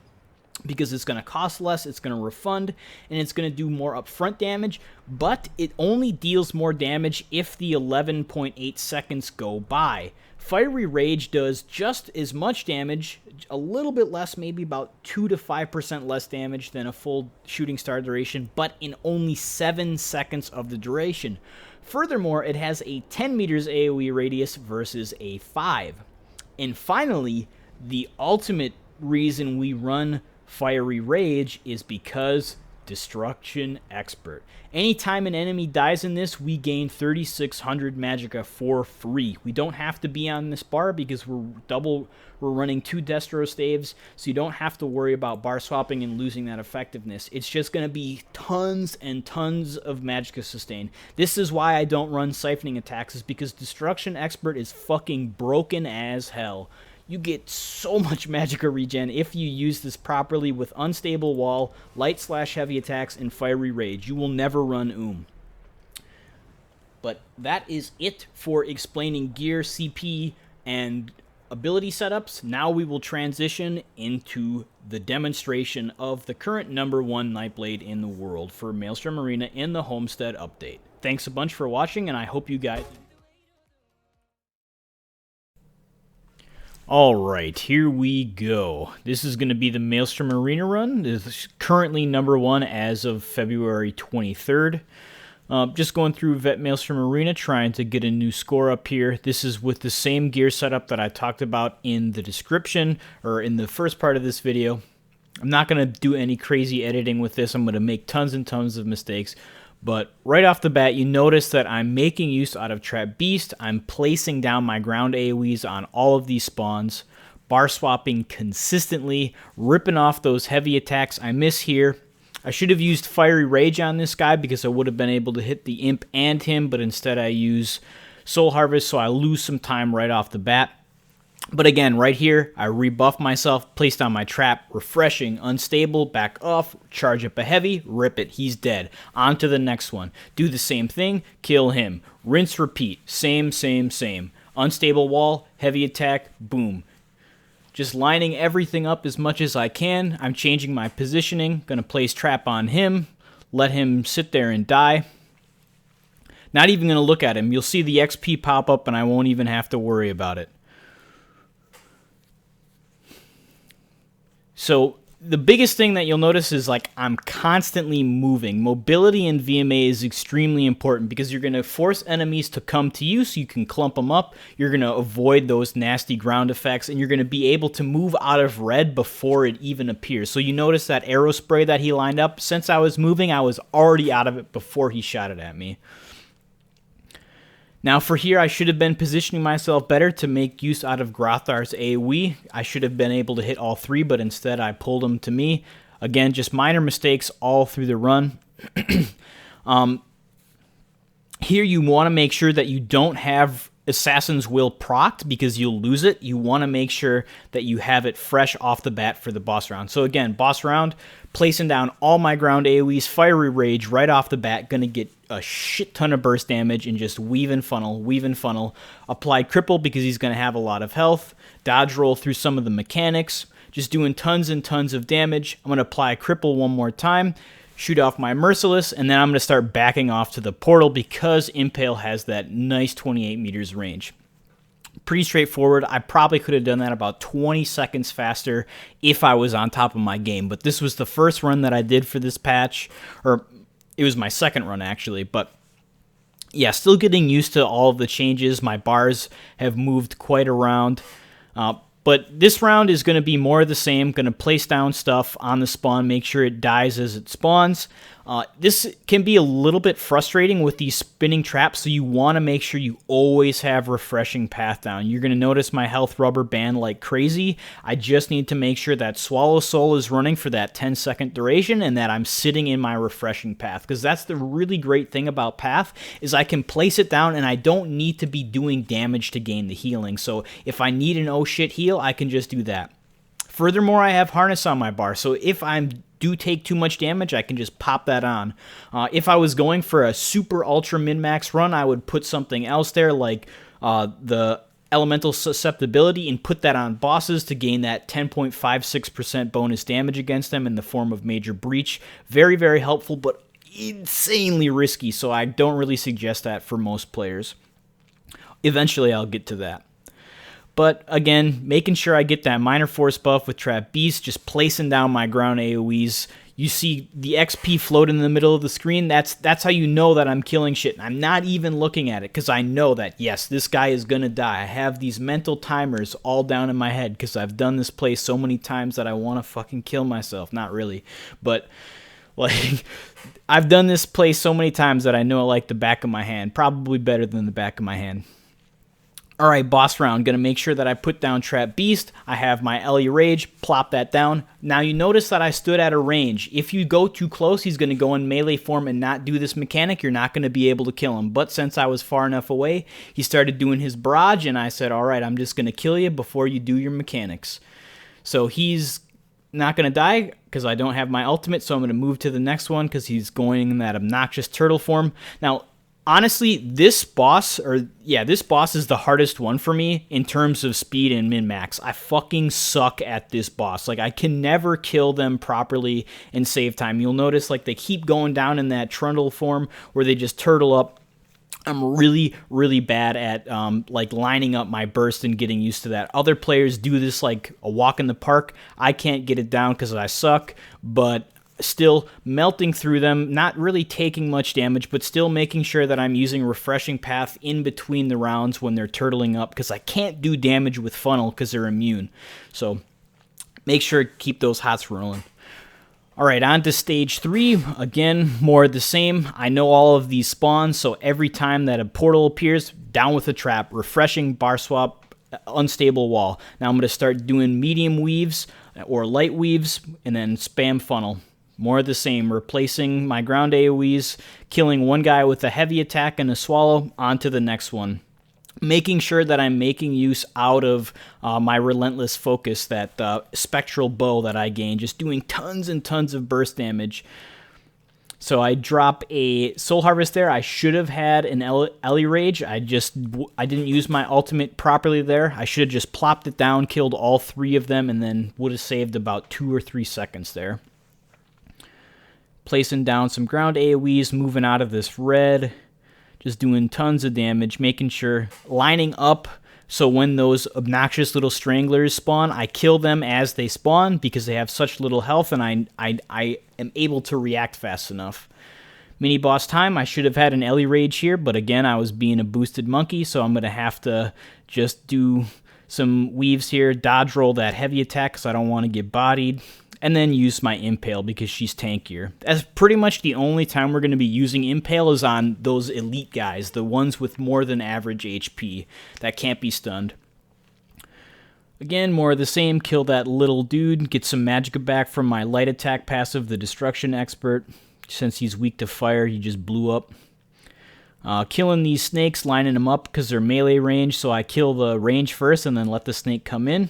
because it's going to cost less, it's going to refund, and it's going to do more upfront damage, but it only deals more damage if the 11.8 seconds go by. Fiery Rage does just as much damage, a little bit less, maybe about 2 to 5% less damage than a full Shooting Star duration, but in only 7 seconds of the duration. Furthermore, it has a 10 meters AoE radius versus a 5. And finally, the ultimate reason we run Fiery Rage is because Destruction Expert. Anytime an enemy dies in this, we gain 3,600 Magicka for free. We don't have to be on this bar because we're running 2 Destro staves, so you don't have to worry about bar swapping and losing that effectiveness. It's just going to be tons and tons of Magicka sustain. This is why I don't run siphoning attacks, is because Destruction Expert is fucking broken as hell. You get so much Magicka regen if you use this properly with Unstable Wall, Light/Heavy attacks, and Fiery Rage. You will never run But that is it for explaining gear, CP, and ability setups. Now we will transition into the demonstration of the current #1 Nightblade in the world for Maelstrom Arena in the Homestead update. Thanks a bunch for watching, and I hope you guys... Alright, here we go. This is going to be the Maelstrom Arena run. This is currently #1 as of February 23rd. Just going through Vet Maelstrom Arena, trying to get a new score up here. This is with the same gear setup that I talked about in the description, or in the first part of this video. I'm not going to do any crazy editing with this. I'm going to make tons and tons of mistakes. But right off the bat, you notice that I'm making use out of Trap Beast. I'm placing down my ground AoEs on all of these spawns, bar swapping consistently, ripping off those heavy attacks I miss here. I should have used Fiery Rage on this guy because I would have been able to hit the Imp and him, but instead I use Soul Harvest, so I lose some time right off the bat. But again, right here, I rebuff myself, place down my trap, refreshing, unstable, back off, charge up a heavy, rip it, he's dead. On to the next one. Do the same thing, kill him. Rinse, repeat, same. Unstable wall, heavy attack, boom. Just lining everything up as much as I can. I'm changing my positioning, gonna place trap on him, let him sit there and die. Not even gonna look at him. You'll see the XP pop up and I won't even have to worry about it. So the biggest thing that you'll notice is like I'm constantly moving. Mobility in VMA is extremely important because you're going to force enemies to come to you so you can clump them up. You're going to avoid those nasty ground effects, and you're going to be able to move out of red before it even appears. So you notice that arrow spray that he lined up. Since I was moving, I was already out of it before he shot it at me. Now for here, I should have been positioning myself better to make use out of Grothar's AoE. I should have been able to hit all 3, but instead I pulled them to me. Again, just minor mistakes all through the run. Here you want to make sure that you don't have Assassin's Will procced because you'll lose it. You want to make sure that you have it fresh off the bat for the boss round. So again, boss round, placing down all my ground AoEs, Fiery Rage right off the bat, going to get a shit ton of burst damage and just weave and funnel, weave and funnel. Apply Cripple because he's going to have a lot of health. Dodge roll through some of the mechanics, just doing tons and tons of damage. I'm going to apply Cripple one more time, shoot off my Merciless, and then I'm going to start backing off to the portal because Impale has that nice 28 meters range. Pretty straightforward. I probably could have done that about 20 seconds faster if I was on top of my game, but this was the first run that I did for this patch, or it was my second run actually, but yeah, still getting used to all of the changes. My bars have moved quite around. But this round is going to be more of the same. Going to place down stuff on the spawn, make sure it dies as it spawns. This can be a little bit frustrating with these spinning traps, so you want to make sure you always have refreshing path down. You're going to notice my health rubber band like crazy. I just need to make sure that Swallow Soul is running for that 10-second duration and that I'm sitting in my refreshing path, because that's the really great thing about path is I can place it down and I don't need to be doing damage to gain the healing. So if I need an oh shit heal, I can just do that. Furthermore, I have harness on my bar, so if I do take too much damage, I can just pop that on. If I was going for a super ultra min-max run, I would put something else there, like the elemental susceptibility, and put that on bosses to gain that 10.56% bonus damage against them in the form of Major Breach. Very, very helpful, but insanely risky, so I don't really suggest that for most players. Eventually, I'll get to that. But again, making sure I get that minor force buff with Trap Beast, just placing down my ground AoEs. You see the XP float in the middle of the screen. That's how you know that I'm killing shit. I'm not even looking at it because I know that, yes, this guy is going to die. I have these mental timers all down in my head because I've done this play so many times that I want to fucking kill myself. Not really, but like I've done this play so many times that I know it like the back of my hand. Probably better than the back of my hand. All right, boss round. Going to make sure that I put down Trap Beast. I have my Ellie Rage. Plop that down. Now you notice that I stood at a range. If you go too close, he's going to go in melee form and not do this mechanic. You're not going to be able to kill him. But since I was far enough away, he started doing his barrage, and I said, all right, I'm just going to kill you before you do your mechanics. So he's not going to die because I don't have my ultimate, so I'm going to move to the next one because he's going in that obnoxious turtle form. Now, honestly, this boss is the hardest one for me in terms of speed and min-max. I fucking suck at this boss. Like, I can never kill them properly and save time. You'll notice, like, they keep going down in that trundle form where they just turtle up. I'm really, really bad at, like, lining up my burst and getting used to that. Other players do this like a walk in the park. I can't get it down because I suck, but still melting through them, not really taking much damage, but still making sure that I'm using refreshing path in between the rounds when they're turtling up, because I can't do damage with funnel because they're immune. So make sure to keep those hots rolling. All right, on to stage 3. Again, more of the same. I know all of these spawns, so every time that a portal appears, down with a trap, refreshing, bar swap, unstable wall. Now I'm going to start doing medium weaves or light weaves, and then spam funnel. More of the same, replacing my ground AoEs, killing one guy with a heavy attack and a swallow, onto the next one. Making sure that I'm making use out of my relentless focus, that spectral bow that I gained, just doing tons and tons of burst damage. So I drop a Soul Harvest there. I should have had an Ellie Rage. I didn't use my ultimate properly there. I should have just plopped it down, killed all 3 of them, and then would have saved about 2 or 3 seconds there. Placing down some ground AoEs, moving out of this red, just doing tons of damage, making sure, lining up so when those obnoxious little stranglers spawn, I kill them as they spawn because they have such little health and I am able to react fast enough. Mini boss time, I should have had an Ellie Rage here, but again, I was being a boosted monkey, so I'm going to have to just do some weaves here, dodge roll that heavy attack because I don't want to get bodied. and then use my Impale because she's tankier. That's pretty much the only time we're going to be using Impale is on those elite guys, the ones with more than average HP that can't be stunned. Again, more of the same, kill that little dude, get some Magicka back from my light attack passive, the Destruction Expert. Since he's weak to fire, he just blew up. Killing these snakes, lining them up because they're melee range, so I kill the range first and then let the snake come in.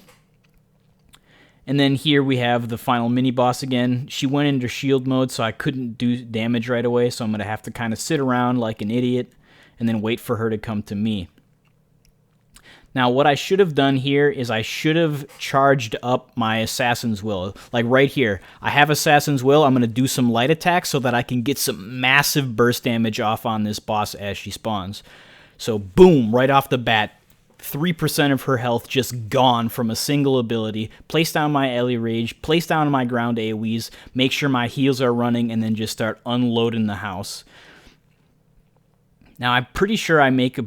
And then here we have the final mini-boss again. She went into shield mode, so I couldn't do damage right away, so I'm going to have to kind of sit around like an idiot and then wait for her to come to me. Now, what I should have done here is I should have charged up my Assassin's Will. Like right here, I have Assassin's Will. I'm going to do some light attacks so that I can get some massive burst damage off on this boss as she spawns. So boom, right off the bat, 3% of her health just gone from a single ability. Place down my Ellie Rage, place down my ground AoEs, make sure my heals are running, and then just start unloading the house. Now, I'm pretty sure I make a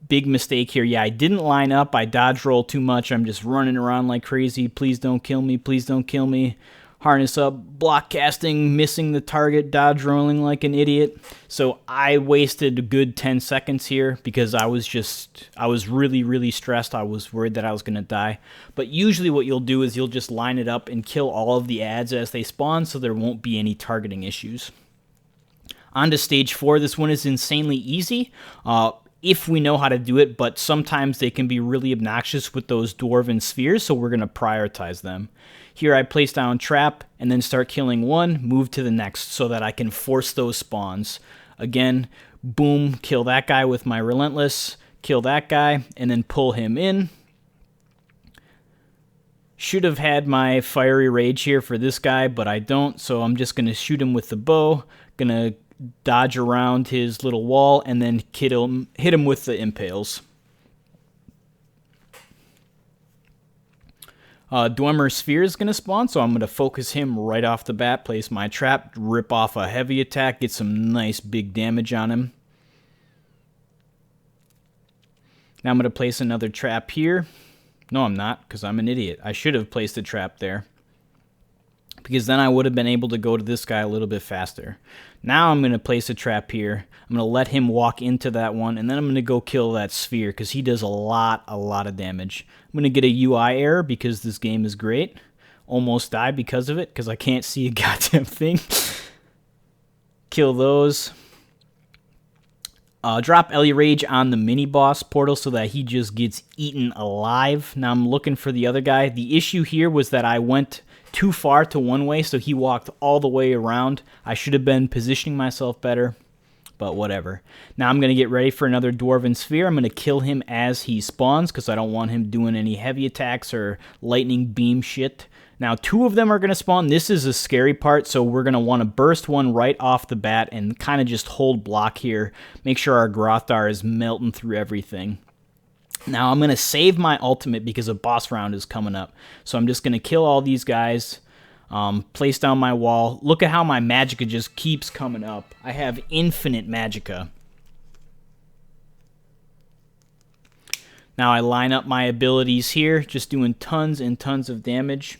big mistake here. Yeah, I didn't line up. I dodge roll too much. I'm just running around like crazy. Please don't kill me. Please don't kill me. Harness up, block casting, missing the target, dodge rolling like an idiot. So I wasted a good 10 seconds here because I was really, really stressed. I was worried that I was going to die. But usually what you'll do is you'll just line it up and kill all of the ads as they spawn so there won't be any targeting issues. On to stage 4. This one is insanely easy. If we know how to do it, but sometimes they can be really obnoxious with those dwarven spheres, so we're going to prioritize them. Here I place down trap and then start killing one, move to the next so that I can force those spawns. Again, boom, kill that guy with my relentless, kill that guy, and then pull him in. Should have had my fiery rage here for this guy, but I don't, so I'm just going to shoot him with the bow, going to dodge around his little wall, and then hit him with the impales. Dwemer Sphere is going to spawn, so I'm going to focus him right off the bat, place my trap, rip off a heavy attack, get some nice big damage on him. Now I'm going to place another trap here. No, I'm not, because I'm an idiot. I should have placed a trap there, because then I would have been able to go to this guy a little bit faster. Now I'm going to place a trap here. I'm going to let him walk into that one, and then I'm going to go kill that sphere because he does a lot of damage. I'm going to get a UI error because this game is great. Almost die because of it because I can't see a goddamn thing. Kill those. Drop Ellie Rage on the mini-boss portal so that he just gets eaten alive. Now I'm looking for the other guy. The issue here was that I went too far to one way, so he walked all the way around. I should have been positioning myself better, but whatever. Now I'm going to get ready for another Dwarven Sphere. I'm going to kill him as he spawns because I don't want him doing any heavy attacks or lightning beam shit. Now 2 of them are going to spawn. This is a scary part, so we're going to want to burst one right off the bat and kind of just hold block here. Make sure our Grothar is melting through everything. Now I'm going to save my ultimate because a boss round is coming up. So I'm just going to kill all these guys, place down my wall. Look at how my Magicka just keeps coming up. I have infinite Magicka. Now I line up my abilities here, just doing tons and tons of damage.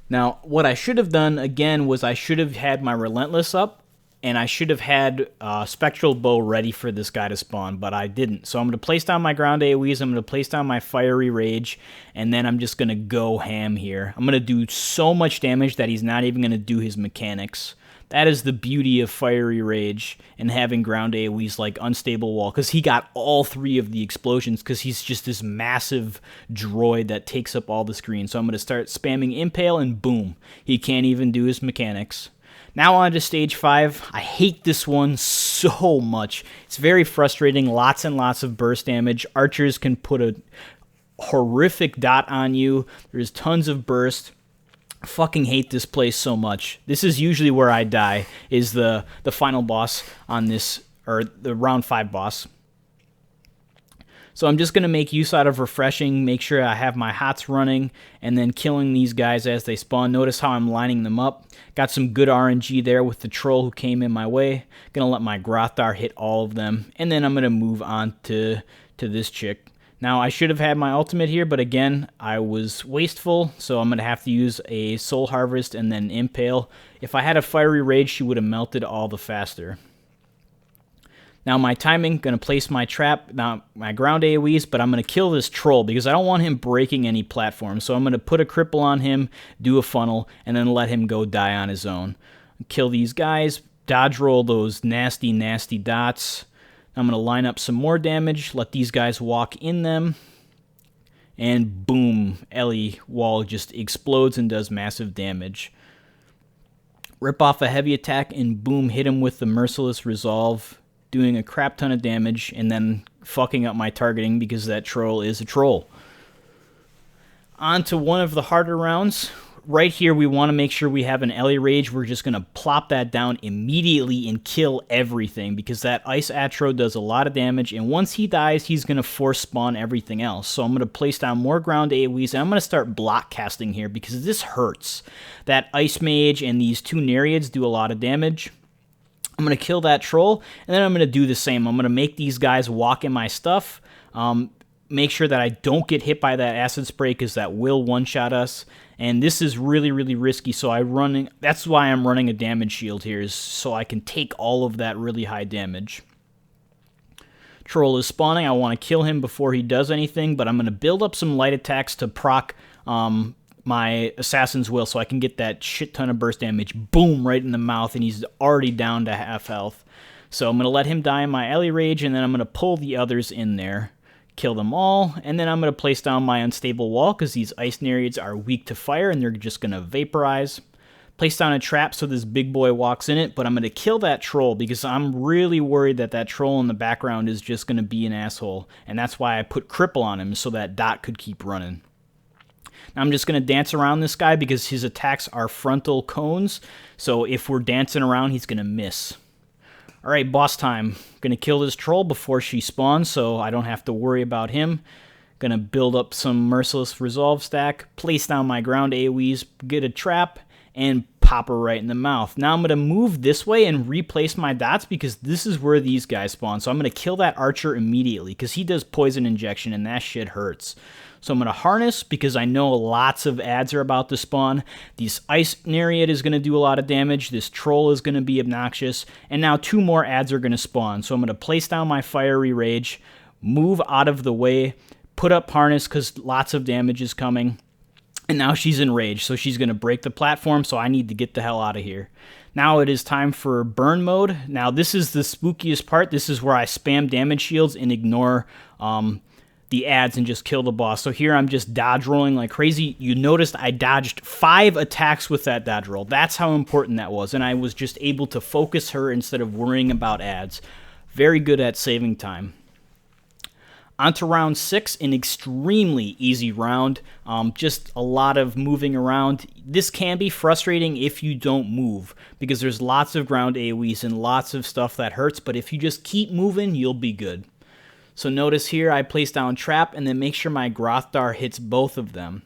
Now, what I should have done, again, was I should have had my Relentless up, and I should have had Spectral Bow ready for this guy to spawn, but I didn't. So I'm going to place down my ground AoEs, I'm going to place down my Fiery Rage, and then I'm just going to go ham here. I'm going to do so much damage that he's not even going to do his mechanics. That is the beauty of Fiery Rage and having ground AoEs like Unstable Wall, because he got all 3 of the explosions because he's just this massive droid that takes up all the screen. So I'm going to start spamming Impale, and boom, he can't even do his mechanics. Now on to stage 5. I hate this one so much. It's very frustrating, lots and lots of burst damage. Archers can put a horrific dot on you. There's tons of burst. I fucking hate this place so much. This is usually where I die, is the final boss on this, or the round 5 boss. So I'm just going to make use out of refreshing, make sure I have my hots running, and then killing these guys as they spawn. Notice how I'm lining them up. Got some good RNG there with the troll who came in my way. Going to let my Grothar hit all of them, and then I'm going to move on to this chick. Now, I should have had my ultimate here, but again, I was wasteful, so I'm going to have to use a Soul Harvest and then Impale. If I had a Fiery Rage, she would have melted all the faster. Now, my timing, going to place my trap, now my ground AoEs, but I'm going to kill this troll because I don't want him breaking any platform. So I'm going to put a cripple on him, do a funnel, and then let him go die on his own. Kill these guys, dodge roll those nasty, nasty dots. I'm going to line up some more damage, let these guys walk in them, and boom, Ellie wall just explodes and does massive damage. Rip off a heavy attack and boom, hit him with the Merciless Resolve, doing a crap ton of damage and then fucking up my targeting because that troll is a troll. On to one of the harder rounds. Right here, we want to make sure we have an Ellie Rage. We're just going to plop that down immediately and kill everything because that Ice Atro does a lot of damage, and once he dies, he's going to force spawn everything else. So I'm going to place down more ground AoEs, and I'm going to start block casting here because this hurts. That Ice Mage and these two Nereids do a lot of damage. I'm going to kill that troll, and then I'm going to do the same. I'm going to make these guys walk in my stuff, make sure that I don't get hit by that acid spray because that will one-shot us. And this is really, really risky, so that's why I'm running a damage shield here, is so I can take all of that really high damage. Troll is spawning. I want to kill him before he does anything, but I'm going to build up some light attacks to proc my Assassin's Will so I can get that shit ton of burst damage. Boom, right in the mouth, and he's already down to half health. So I'm going to let him die in my Ellie Rage, and then I'm going to pull the others in there. Kill them all, and then I'm going to place down my Unstable Wall because these Ice Nereids are weak to fire and they're just going to vaporize. Place down a trap so this big boy walks in it, but I'm going to kill that troll because I'm really worried that that troll in the background is just going to be an asshole, and that's why I put Cripple on him so that Dot could keep running. Now I'm just going to dance around this guy because his attacks are frontal cones, so if we're dancing around, he's going to miss. Alright, boss time. Gonna kill this troll before she spawns so I don't have to worry about him. Gonna build up some Merciless Resolve stack, place down my ground AoEs, get a trap, and pop her right in the mouth. Now I'm gonna move this way and replace my dots because this is where these guys spawn. So I'm gonna kill that archer immediately because he does poison injection and that shit hurts. So I'm going to harness because I know lots of ads are about to spawn. This Ice Nereid is going to do a lot of damage. This troll is going to be obnoxious. And now 2 more ads are going to spawn. So I'm going to place down my Fiery Rage, move out of the way, put up harness because lots of damage is coming. And now she's in rage, so she's going to break the platform, so I need to get the hell out of here. Now it is time for burn mode. Now this is the spookiest part. This is where I spam damage shields and ignore the ads and just kill the boss. So here I'm just dodge rolling like crazy. You noticed I dodged 5 attacks with that dodge roll. That's how important that was, and I was just able to focus her instead of worrying about ads. Very good at saving time. On to round 6, an extremely easy round. Just a lot of moving around. This can be frustrating if you don't move, because there's lots of ground AoEs and lots of stuff that hurts, but if you just keep moving, you'll be good. So notice here I place down trap and then make sure my Grothdar hits both of them.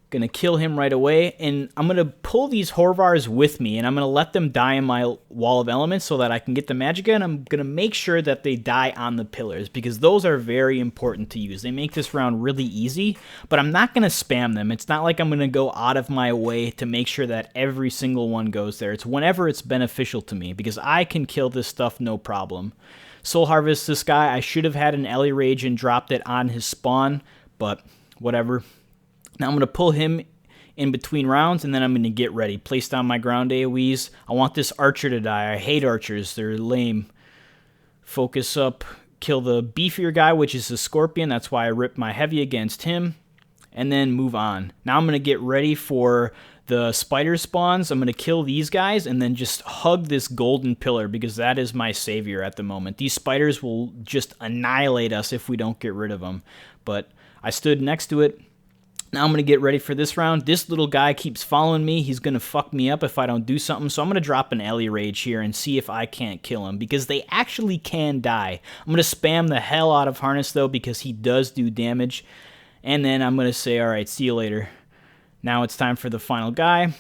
Gonna kill him right away, and I'm gonna pull these Horvars with me, and I'm gonna let them die in my Wall of Elements so that I can get the Magicka, and I'm gonna make sure that they die on the pillars because those are very important to use. They make this round really easy, but I'm not gonna spam them. It's not like I'm gonna go out of my way to make sure that every single one goes there. It's whenever it's beneficial to me because I can kill this stuff no problem. Soul Harvest this guy. I should have had an Ellie Rage and dropped it on his spawn, but whatever. Now I'm going to pull him in between rounds, and then I'm going to get ready. Place down my ground AoEs. I want this archer to die. I hate archers. They're lame. Focus up. Kill the beefier guy, which is the Scorpion. That's why I ripped my heavy against him. And then move on. Now I'm going to get ready for the spider spawns. I'm going to kill these guys and then just hug this golden pillar because that is my savior at the moment. These spiders will just annihilate us if we don't get rid of them. But I stood next to it. Now I'm going to get ready for this round. This little guy keeps following me. He's going to fuck me up if I don't do something. So I'm going to drop an Ellie Rage here and see if I can't kill him because they actually can die. I'm going to spam the hell out of Harness though because he does do damage. And then I'm going to say, all right, see you later. Now it's time for the final guy.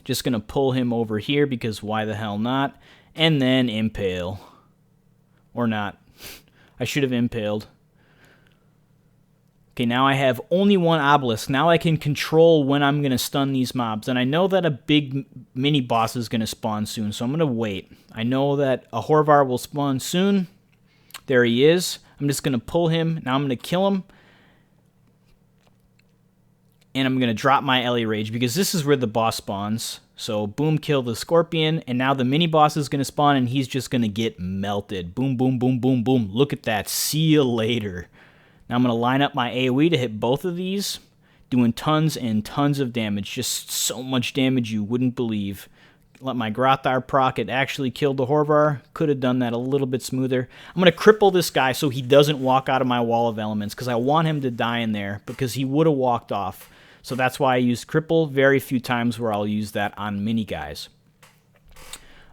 Just going to pull him over here because why the hell not? And then Impale. Or not. I should have impaled. Okay, now I have only one obelisk. Now I can control when I'm going to stun these mobs. And I know that a big mini boss is going to spawn soon, so I'm going to wait. I know that a Horvar will spawn soon. There he is. I'm just going to pull him. Now I'm going to kill him. And I'm going to drop my Ellie Rage because this is where the boss spawns. So boom, kill the scorpion. And now the mini boss is going to spawn and he's just going to get melted. Boom, boom, boom, boom, boom. Look at that. See you later. Now I'm going to line up my AoE to hit both of these, doing tons and tons of damage. Just so much damage you wouldn't believe. Let my Grothar proc. It actually killed the Horvar. Could have done that a little bit smoother. I'm going to cripple this guy so he doesn't walk out of my wall of elements because I want him to die in there because he would have walked off. So that's why I use cripple. Very few times where I'll use that on mini guys.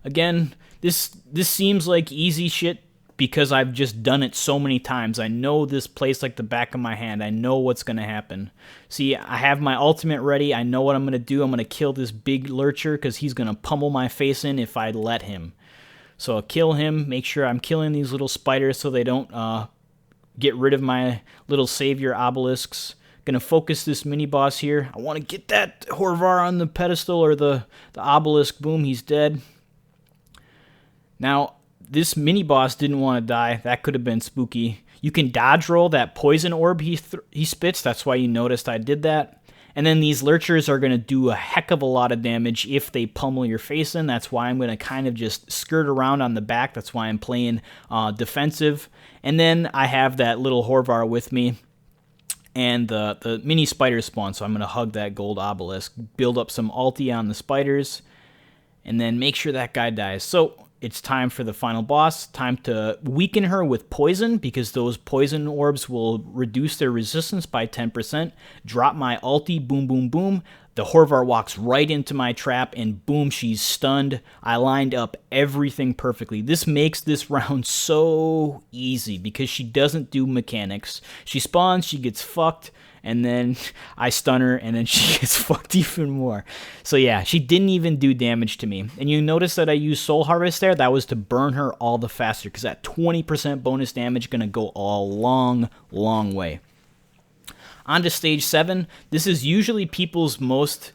Again, this seems like easy shit because I've just done it so many times. I know this place like the back of my hand. I know what's going to happen. See, I have my ultimate ready. I know what I'm going to do. I'm going to kill this big lurcher because he's going to pummel my face in if I let him. So I'll kill him, make sure I'm killing these little spiders so they don't get rid of my little savior obelisks. Going to focus this mini-boss here. I want to get that Horvar on the pedestal or the obelisk. Boom, he's dead. Now, this mini-boss didn't want to die. That could have been spooky. You can dodge roll that poison orb he spits. That's why you noticed I did that. And then these lurchers are going to do a heck of a lot of damage if they pummel your face in. That's why I'm going to kind of just skirt around on the back. That's why I'm playing defensive. And then I have that little Horvar with me. And the mini spider spawn, so I'm going to hug that gold obelisk, build up some ulti on the spiders, and then make sure that guy dies. So it's time for the final boss. Time to weaken her with poison, because those poison orbs will reduce their resistance by 10%. Drop my ulti, boom, boom, boom. The Horvar walks right into my trap, and boom, she's stunned. I lined up everything perfectly. This makes this round so easy, because she doesn't do mechanics. She spawns, she gets fucked, and then I stun her, and then she gets fucked even more. So yeah, she didn't even do damage to me. And you notice that I used Soul Harvest there? That was to burn her all the faster, because that 20% bonus damage is going to go a long, long way. On to stage 7. This is usually people's most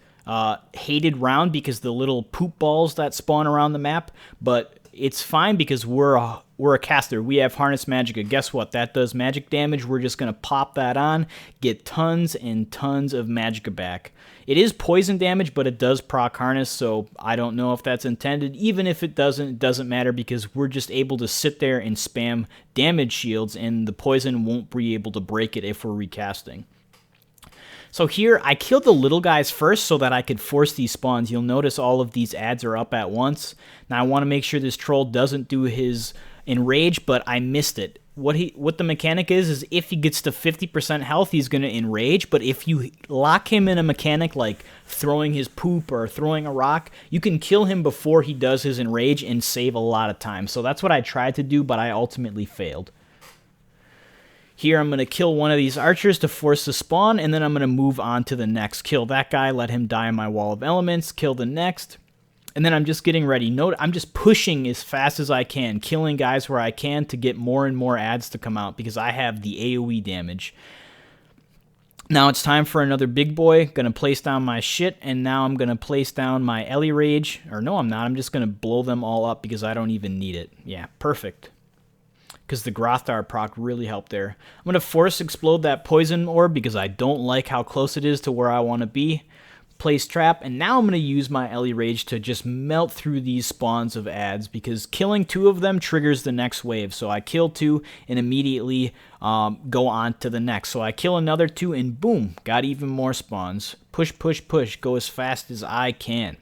hated round because the little poop balls that spawn around the map, but it's fine because we're a caster. We have Harness Magicka. Guess what? That does magic damage. We're just going to pop that on, get tons and tons of Magicka back. It is poison damage, but it does proc Harness, so I don't know if that's intended. Even if it doesn't matter because we're just able to sit there and spam damage shields, and the poison won't be able to break it if we're recasting. So here, I killed the little guys first so that I could force these spawns. You'll notice all of these ads are up at once. Now I want to make sure this troll doesn't do his enrage, but I missed it. What the mechanic is if he gets to 50% health, he's going to enrage, but if you lock him in a mechanic like throwing his poop or throwing a rock, you can kill him before he does his enrage and save a lot of time. So that's what I tried to do, but I ultimately failed. Here, I'm going to kill one of these archers to force the spawn, and then I'm going to move on to the next. Kill that guy, let him die in my wall of elements, kill the next, and then I'm just getting ready. Note, I'm just pushing as fast as I can, killing guys where I can to get more and more ads to come out, because I have the AoE damage. Now it's time for another big boy. Going to place down my shit, and now I'm going to place down my Ellie Rage. Or no, I'm not. I'm just going to blow them all up because I don't even need it. Yeah, perfect. Because the Grothar proc really helped there. I'm going to force explode that poison orb because I don't like how close it is to where I want to be. Place trap, and now I'm going to use my Ellie Rage to just melt through these spawns of ads because killing 2 of them triggers the next wave. So I kill 2 and immediately go on to the next. So I kill another 2 and boom, got even more spawns. Push, push, push, go as fast as I can.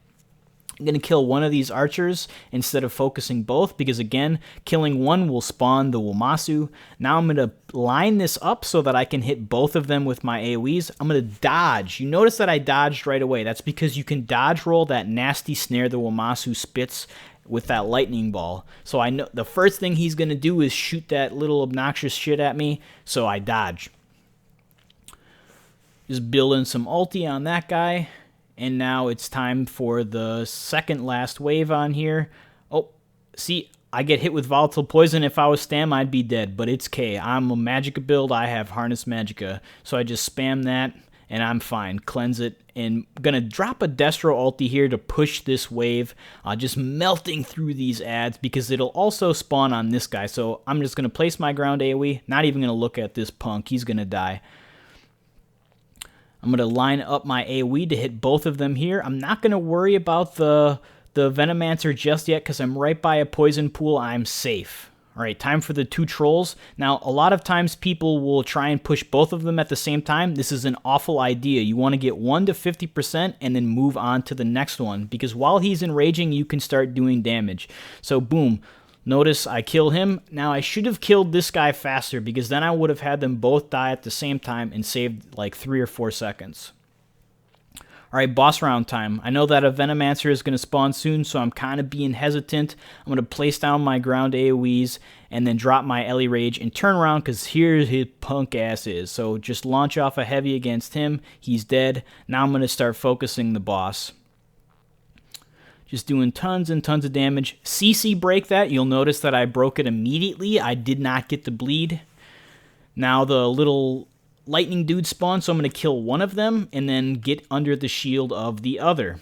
I'm going to kill one of these archers instead of focusing both because, again, killing one will spawn the Wamasu. Now I'm going to line this up so that I can hit both of them with my AoEs. I'm going to dodge. You notice that I dodged right away. That's because you can dodge roll that nasty snare the Wamasu spits with that lightning ball. So I know the first thing he's going to do is shoot that little obnoxious shit at me, so I dodge. Just building some ulti on that guy. And now it's time for the second last wave on here. Oh, see, I get hit with volatile poison. If I was Stam, I'd be dead, but it's K. I'm a Magicka build. I have Harness Magicka. So I just spam that, and I'm fine. Cleanse it, and I'm going to drop a Destro ulti here to push this wave, just melting through these ads, because it'll also spawn on this guy. So I'm just going to place my ground AoE, not even going to look at this punk. He's going to die. I'm going to line up my AoE to hit both of them here. I'm not going to worry about the Venomancer just yet because I'm right by a poison pool. I'm safe. All right, time for the 2 trolls. Now, a lot of times people will try and push both of them at the same time. This is an awful idea. You want to get 1 to 50% and then move on to the next one, because while he's enraging, you can start doing damage. So, boom. Notice I kill him. Now, I should have killed this guy faster, because then I would have had them both die at the same time and saved like 3 or 4 seconds. All right, boss round time. I know that a Venomancer is going to spawn soon, so I'm kind of being hesitant. I'm going to place down my ground AoEs and then drop my Ellie Rage and turn around, because here his punk ass is. So just launch off a heavy against him. He's dead. Now I'm going to start focusing the boss. Just doing tons and tons of damage. CC break that. You'll notice that I broke it immediately. I did not get the bleed. Now the little lightning dude spawn, so I'm going to kill one of them and then get under the shield of the other.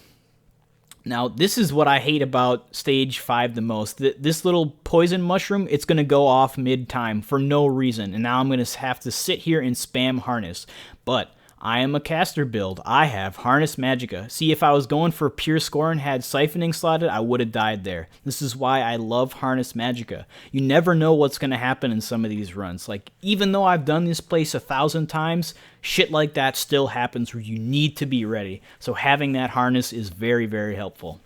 Now, this is what I hate about Stage 5 the most. This little poison mushroom, it's going to go off mid-time for no reason, and now I'm going to have to sit here and spam Harness. But I am a caster build. I have Harness Magicka. See, if I was going for pure score and had siphoning slotted, I would have died there. This is why I love Harness Magicka. You never know what's going to happen in some of these runs. Like, even though I've done this place 1,000 times, shit like that still happens where you need to be ready. So having that harness is very, very helpful.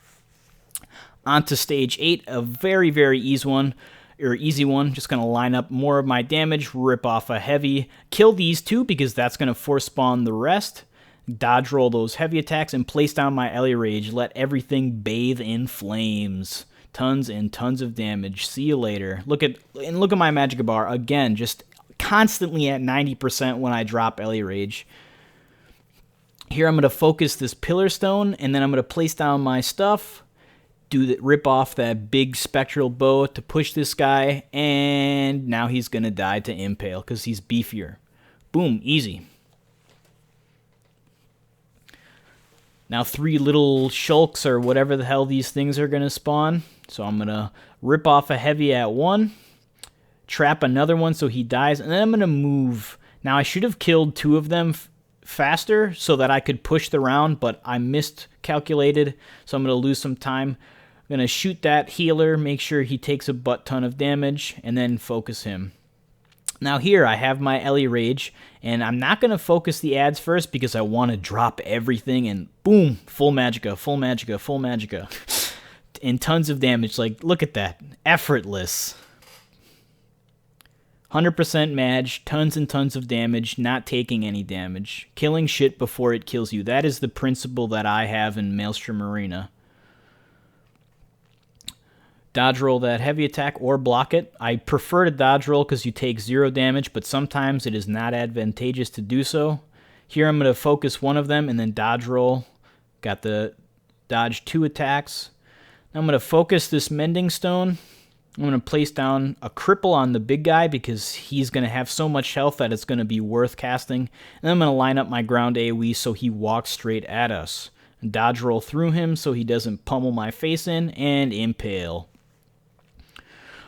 On to Stage 8, a very, very easy one. Just going to line up more of my damage, rip off a heavy, kill these 2 because that's going to force spawn the rest, dodge roll those heavy attacks, and place down my Ellie Rage. Let everything bathe in flames. Tons and tons of damage. See you later. Look at my Magicka bar. Again, just constantly at 90% when I drop Ellie Rage. Here I'm going to focus this Pillar Stone, and then I'm going to place down my stuff. Rip off that big spectral bow to push this guy, and now he's going to die to Impale because he's beefier. Boom, easy. Now 3 little shulks or whatever the hell these things are going to spawn. So I'm going to rip off a heavy at 1, trap another one so he dies, and then I'm going to move. Now I should have killed 2 of them faster so that I could push the round, but I miscalculated, so I'm going to lose some time. I'm going to shoot that healer, make sure he takes a butt ton of damage, and then focus him. Now here I have my Ellie Rage, and I'm not going to focus the ads first because I want to drop everything, and boom, full Magicka, full Magicka, full Magicka. And tons of damage. Like, look at that. Effortless. 100% Mag, tons and tons of damage, not taking any damage. Killing shit before it kills you. That is the principle that I have in Maelstrom Arena. Dodge roll that heavy attack or block it. I prefer to dodge roll because you take 0 damage, but sometimes it is not advantageous to do so. Here I'm going to focus one of them and then dodge roll. Got the dodge 2 attacks. Now I'm going to focus this Mending Stone. I'm going to place down a cripple on the big guy because he's going to have so much health that it's going to be worth casting. And then I'm going to line up my ground AoE so he walks straight at us. Dodge roll through him so he doesn't pummel my face in, and Impale.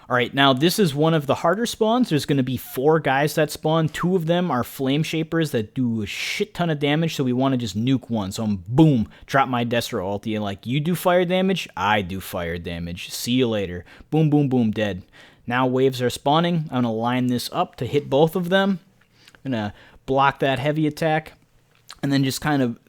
Alright, now this is one of the harder spawns. There's going to be 4 guys that spawn. 2 of them are Flame Shapers that do a shit ton of damage, so we want to just nuke one. So I'm, boom, drop my Destro ulti, and like, you do fire damage, I do fire damage. See you later. Boom, boom, boom, dead. Now waves are spawning. I'm going to line this up to hit both of them. I'm going to block that heavy attack, and then just kind of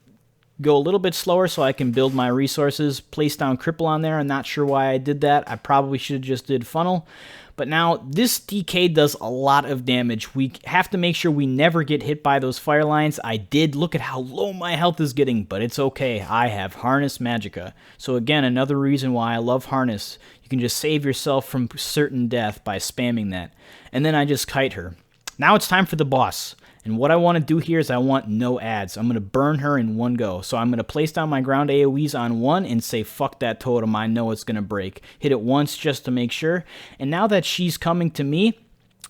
go a little bit slower so I can build my resources. Place down cripple on there. I'm not sure why I did that. I probably should have just did funnel. But now this DK does a lot of damage. We have to make sure we never get hit by those fire lines. I did. Look at how low my health is getting, but it's okay. I have Harness Magicka. So again, another reason why I love Harness. You can just save yourself from certain death by spamming that. And then I just kite her. Now it's time for the boss. And what I want to do here is I want no ads. I'm going to burn her in one go. So I'm going to place down my ground AoEs on one and say, fuck that totem. I know it's going to break. Hit it once just to make sure. And now that she's coming to me,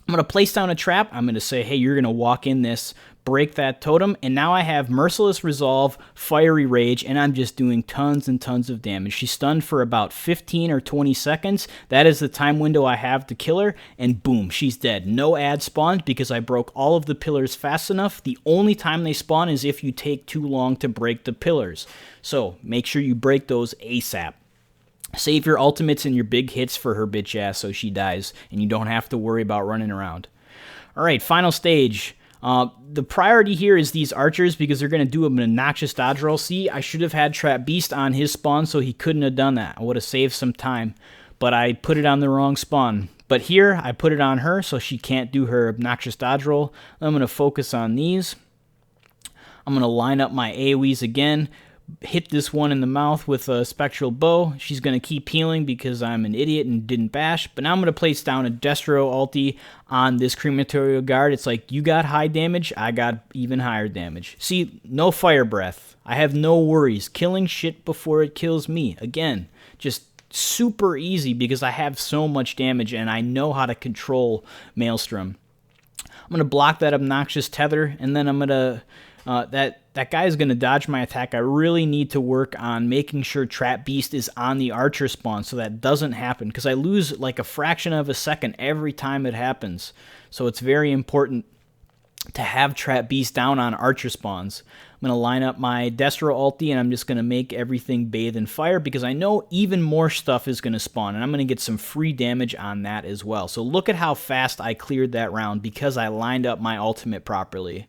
I'm going to place down a trap. I'm going to say, hey, you're going to walk in this, break that totem, and now I have Merciless Resolve, Fiery Rage, and I'm just doing tons and tons of damage. She's stunned for about 15 or 20 seconds. That is the time window I have to kill her, and boom, she's dead. No ad spawned because I broke all of the pillars fast enough. The only time they spawn is if you take too long to break the pillars. So make sure you break those ASAP. Save your ultimates and your big hits for her bitch ass so she dies, and you don't have to worry about running around. Alright, final stage. The priority here is these archers because they're going to do an obnoxious dodge roll. See, I should have had Trap Beast on his spawn so he couldn't have done that. I would have saved some time, but I put it on the wrong spawn. But here, I put it on her so she can't do her obnoxious dodge roll. I'm going to focus on these. I'm going to line up my AoEs again. Hit this one in the mouth with a Spectral Bow. She's going to keep healing because I'm an idiot and didn't bash. But now I'm going to place down a Destro ulti on this Crematorial Guard. It's like, you got high damage, I got even higher damage. See, no Fire Breath. I have no worries. Killing shit before it kills me. Again, just super easy because I have so much damage and I know how to control Maelstrom. I'm going to block that obnoxious tether, and then I'm going to... that guy is going to dodge my attack. I really need to work on making sure Trap Beast is on the archer spawn so that doesn't happen, because I lose like a fraction of a second every time it happens. So it's very important to have Trap Beast down on archer spawns. I'm going to line up my Destro ulti, and I'm just going to make everything bathe in fire because I know even more stuff is going to spawn, and I'm going to get some free damage on that as well. So look at how fast I cleared that round because I lined up my ultimate properly.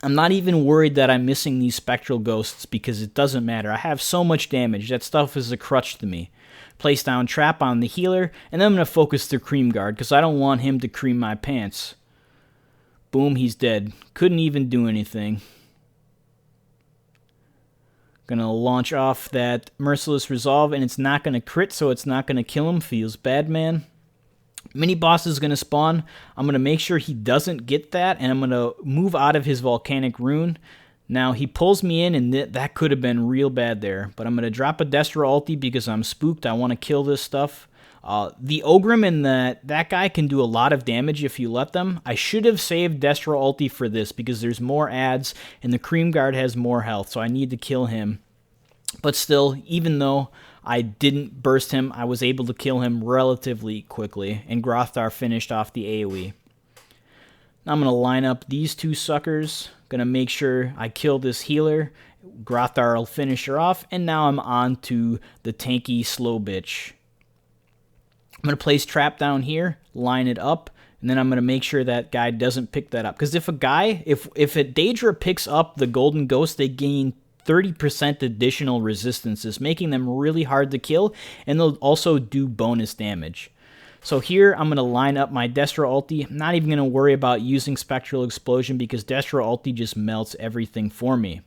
I'm not even worried that I'm missing these Spectral Ghosts because it doesn't matter. I have so much damage. That stuff is a crutch to me. Place down Trap on the healer, and then I'm going to focus the Cream Guard because I don't want him to cream my pants. Boom, he's dead. Couldn't even do anything. Gonna launch off that Merciless Resolve, and it's not gonna crit, so it's not gonna kill him. Feels bad, man. Mini boss is gonna spawn. I'm gonna make sure he doesn't get that, and I'm gonna move out of his Volcanic Rune. Now he pulls me in, and that could have been real bad there. But I'm gonna drop a Destro ulti because I'm spooked. I want to kill this stuff. The Ogrim and that guy can do a lot of damage if you let them. I should have saved Destro ulti for this because there's more ads and the Cream Guard has more health, so I need to kill him. But still, even though I didn't burst him, I was able to kill him relatively quickly, and Grothar finished off the AoE. Now I'm going to line up these two suckers, going to make sure I kill this healer. Grothar will finish her off, and now I'm on to the tanky slow bitch. I'm going to place Trap down here, line it up, and then I'm going to make sure that guy doesn't pick that up. Because if a Daedra picks up the Golden Ghost, they gain 30% additional resistances, making them really hard to kill, and they'll also do bonus damage. So here, I'm going to line up my Destro ulti. I'm not even going to worry about using Spectral Explosion because Destro ulti just melts everything for me.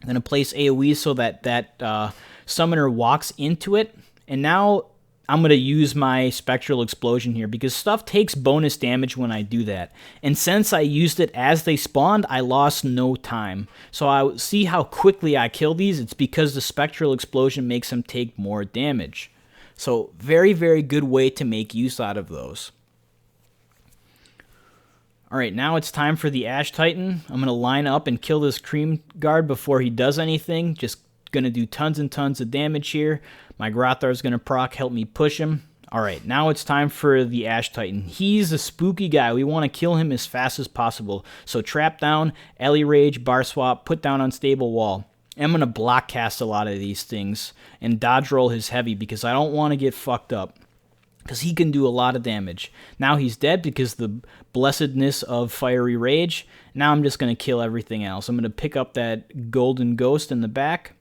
I'm going to place AoE so that summoner walks into it, and now I'm going to use my Spectral Explosion here because stuff takes bonus damage when I do that. And since I used it as they spawned, I lost no time. So I see how quickly I kill these. It's because the Spectral Explosion makes them take more damage. So very, very good way to make use out of those. Alright, now it's time for the Ash Titan. I'm going to line up and kill this Cream Guard before he does anything. Just going to do tons and tons of damage here. My Grothar is going to proc, help me push him. Alright, now it's time for the Ash Titan. He's a spooky guy. We want to kill him as fast as possible. So trap down, Ellie Rage, bar swap, put down unstable wall. I'm going to block cast a lot of these things and dodge roll his heavy because I don't want to get fucked up. Because he can do a lot of damage. Now he's dead because the blessedness of Fiery Rage. Now I'm just going to kill everything else. I'm going to pick up that Golden Ghost in the back.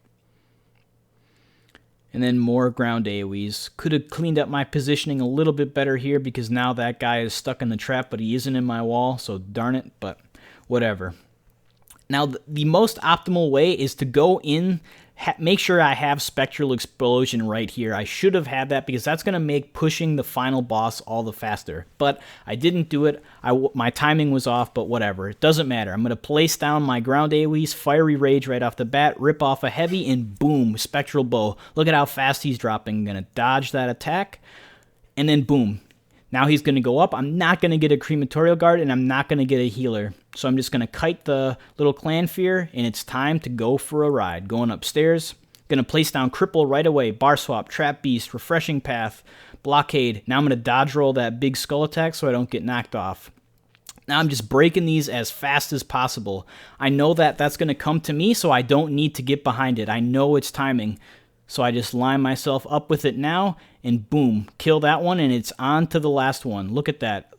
And then more ground AoEs. Could have cleaned up my positioning a little bit better here because now that guy is stuck in the trap, but he isn't in my wall, so darn it, but whatever. Now, the most optimal way is to go in make sure I have Spectral Explosion right here. I should have had that because that's going to make pushing the final boss all the faster. But I didn't do it. My timing was off, but whatever. It doesn't matter. I'm going to place down my ground AoEs, Fiery Rage right off the bat, rip off a heavy, and boom, Spectral Bow. Look at how fast he's dropping. I'm going to dodge that attack, and then boom. Now he's going to go up. I'm not going to get a Crematorial Guard, and I'm not going to get a healer. So I'm just going to kite the little Clan Fear, and it's time to go for a ride. Going upstairs. Going to place down Cripple right away. Bar Swap, Trap Beast, Refreshing Path, Blockade. Now I'm going to dodge roll that big skull attack so I don't get knocked off. Now I'm just breaking these as fast as possible. I know that that's going to come to me, so I don't need to get behind it. I know it's timing. So I just line myself up with it now, and boom, kill that one, and it's on to the last one. Look at that.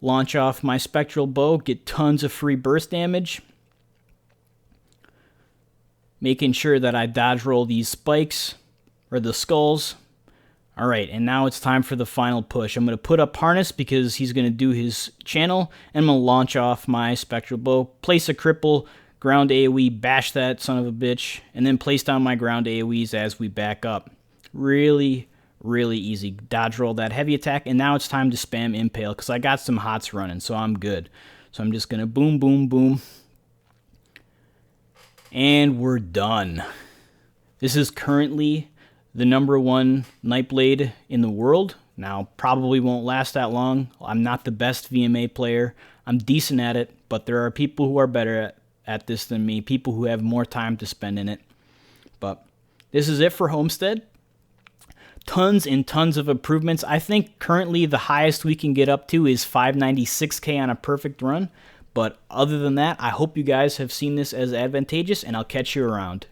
Launch off my Spectral Bow, get tons of free burst damage. Making sure that I dodge roll these spikes, or the skulls. Alright, and now it's time for the final push. I'm going to put up Harness because he's going to do his channel, and I'm going to launch off my Spectral Bow, place a Cripple, ground AoE, bash that son of a bitch, and then place down my ground AoEs as we back up. Really, really easy. Dodge roll that heavy attack, and now it's time to spam Impale, because I got some hots running, so I'm good. So I'm just going to boom, boom, boom. And we're done. This is currently the #1 Nightblade in the world. Now, probably won't last that long. I'm not the best VMA player. I'm decent at it, but there are people who are better at this than me, people who have more time to spend in it. But this is it for Homestead. Tons and tons of improvements. I think currently the highest we can get up to is 596k on a perfect run. But other than that, I hope you guys have seen this as advantageous, and I'll catch you around.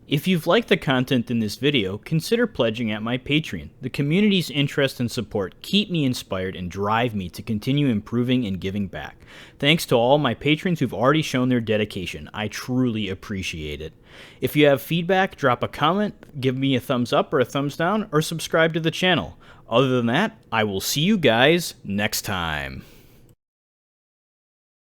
If you've liked the content in this video, consider pledging at my Patreon. The community's interest and support keep me inspired and drive me to continue improving and giving back. Thanks to all my patrons who've already shown their dedication. I truly appreciate it. If you have feedback, drop a comment, give me a thumbs up or a thumbs down, or subscribe to the channel. Other than that, I will see you guys next time.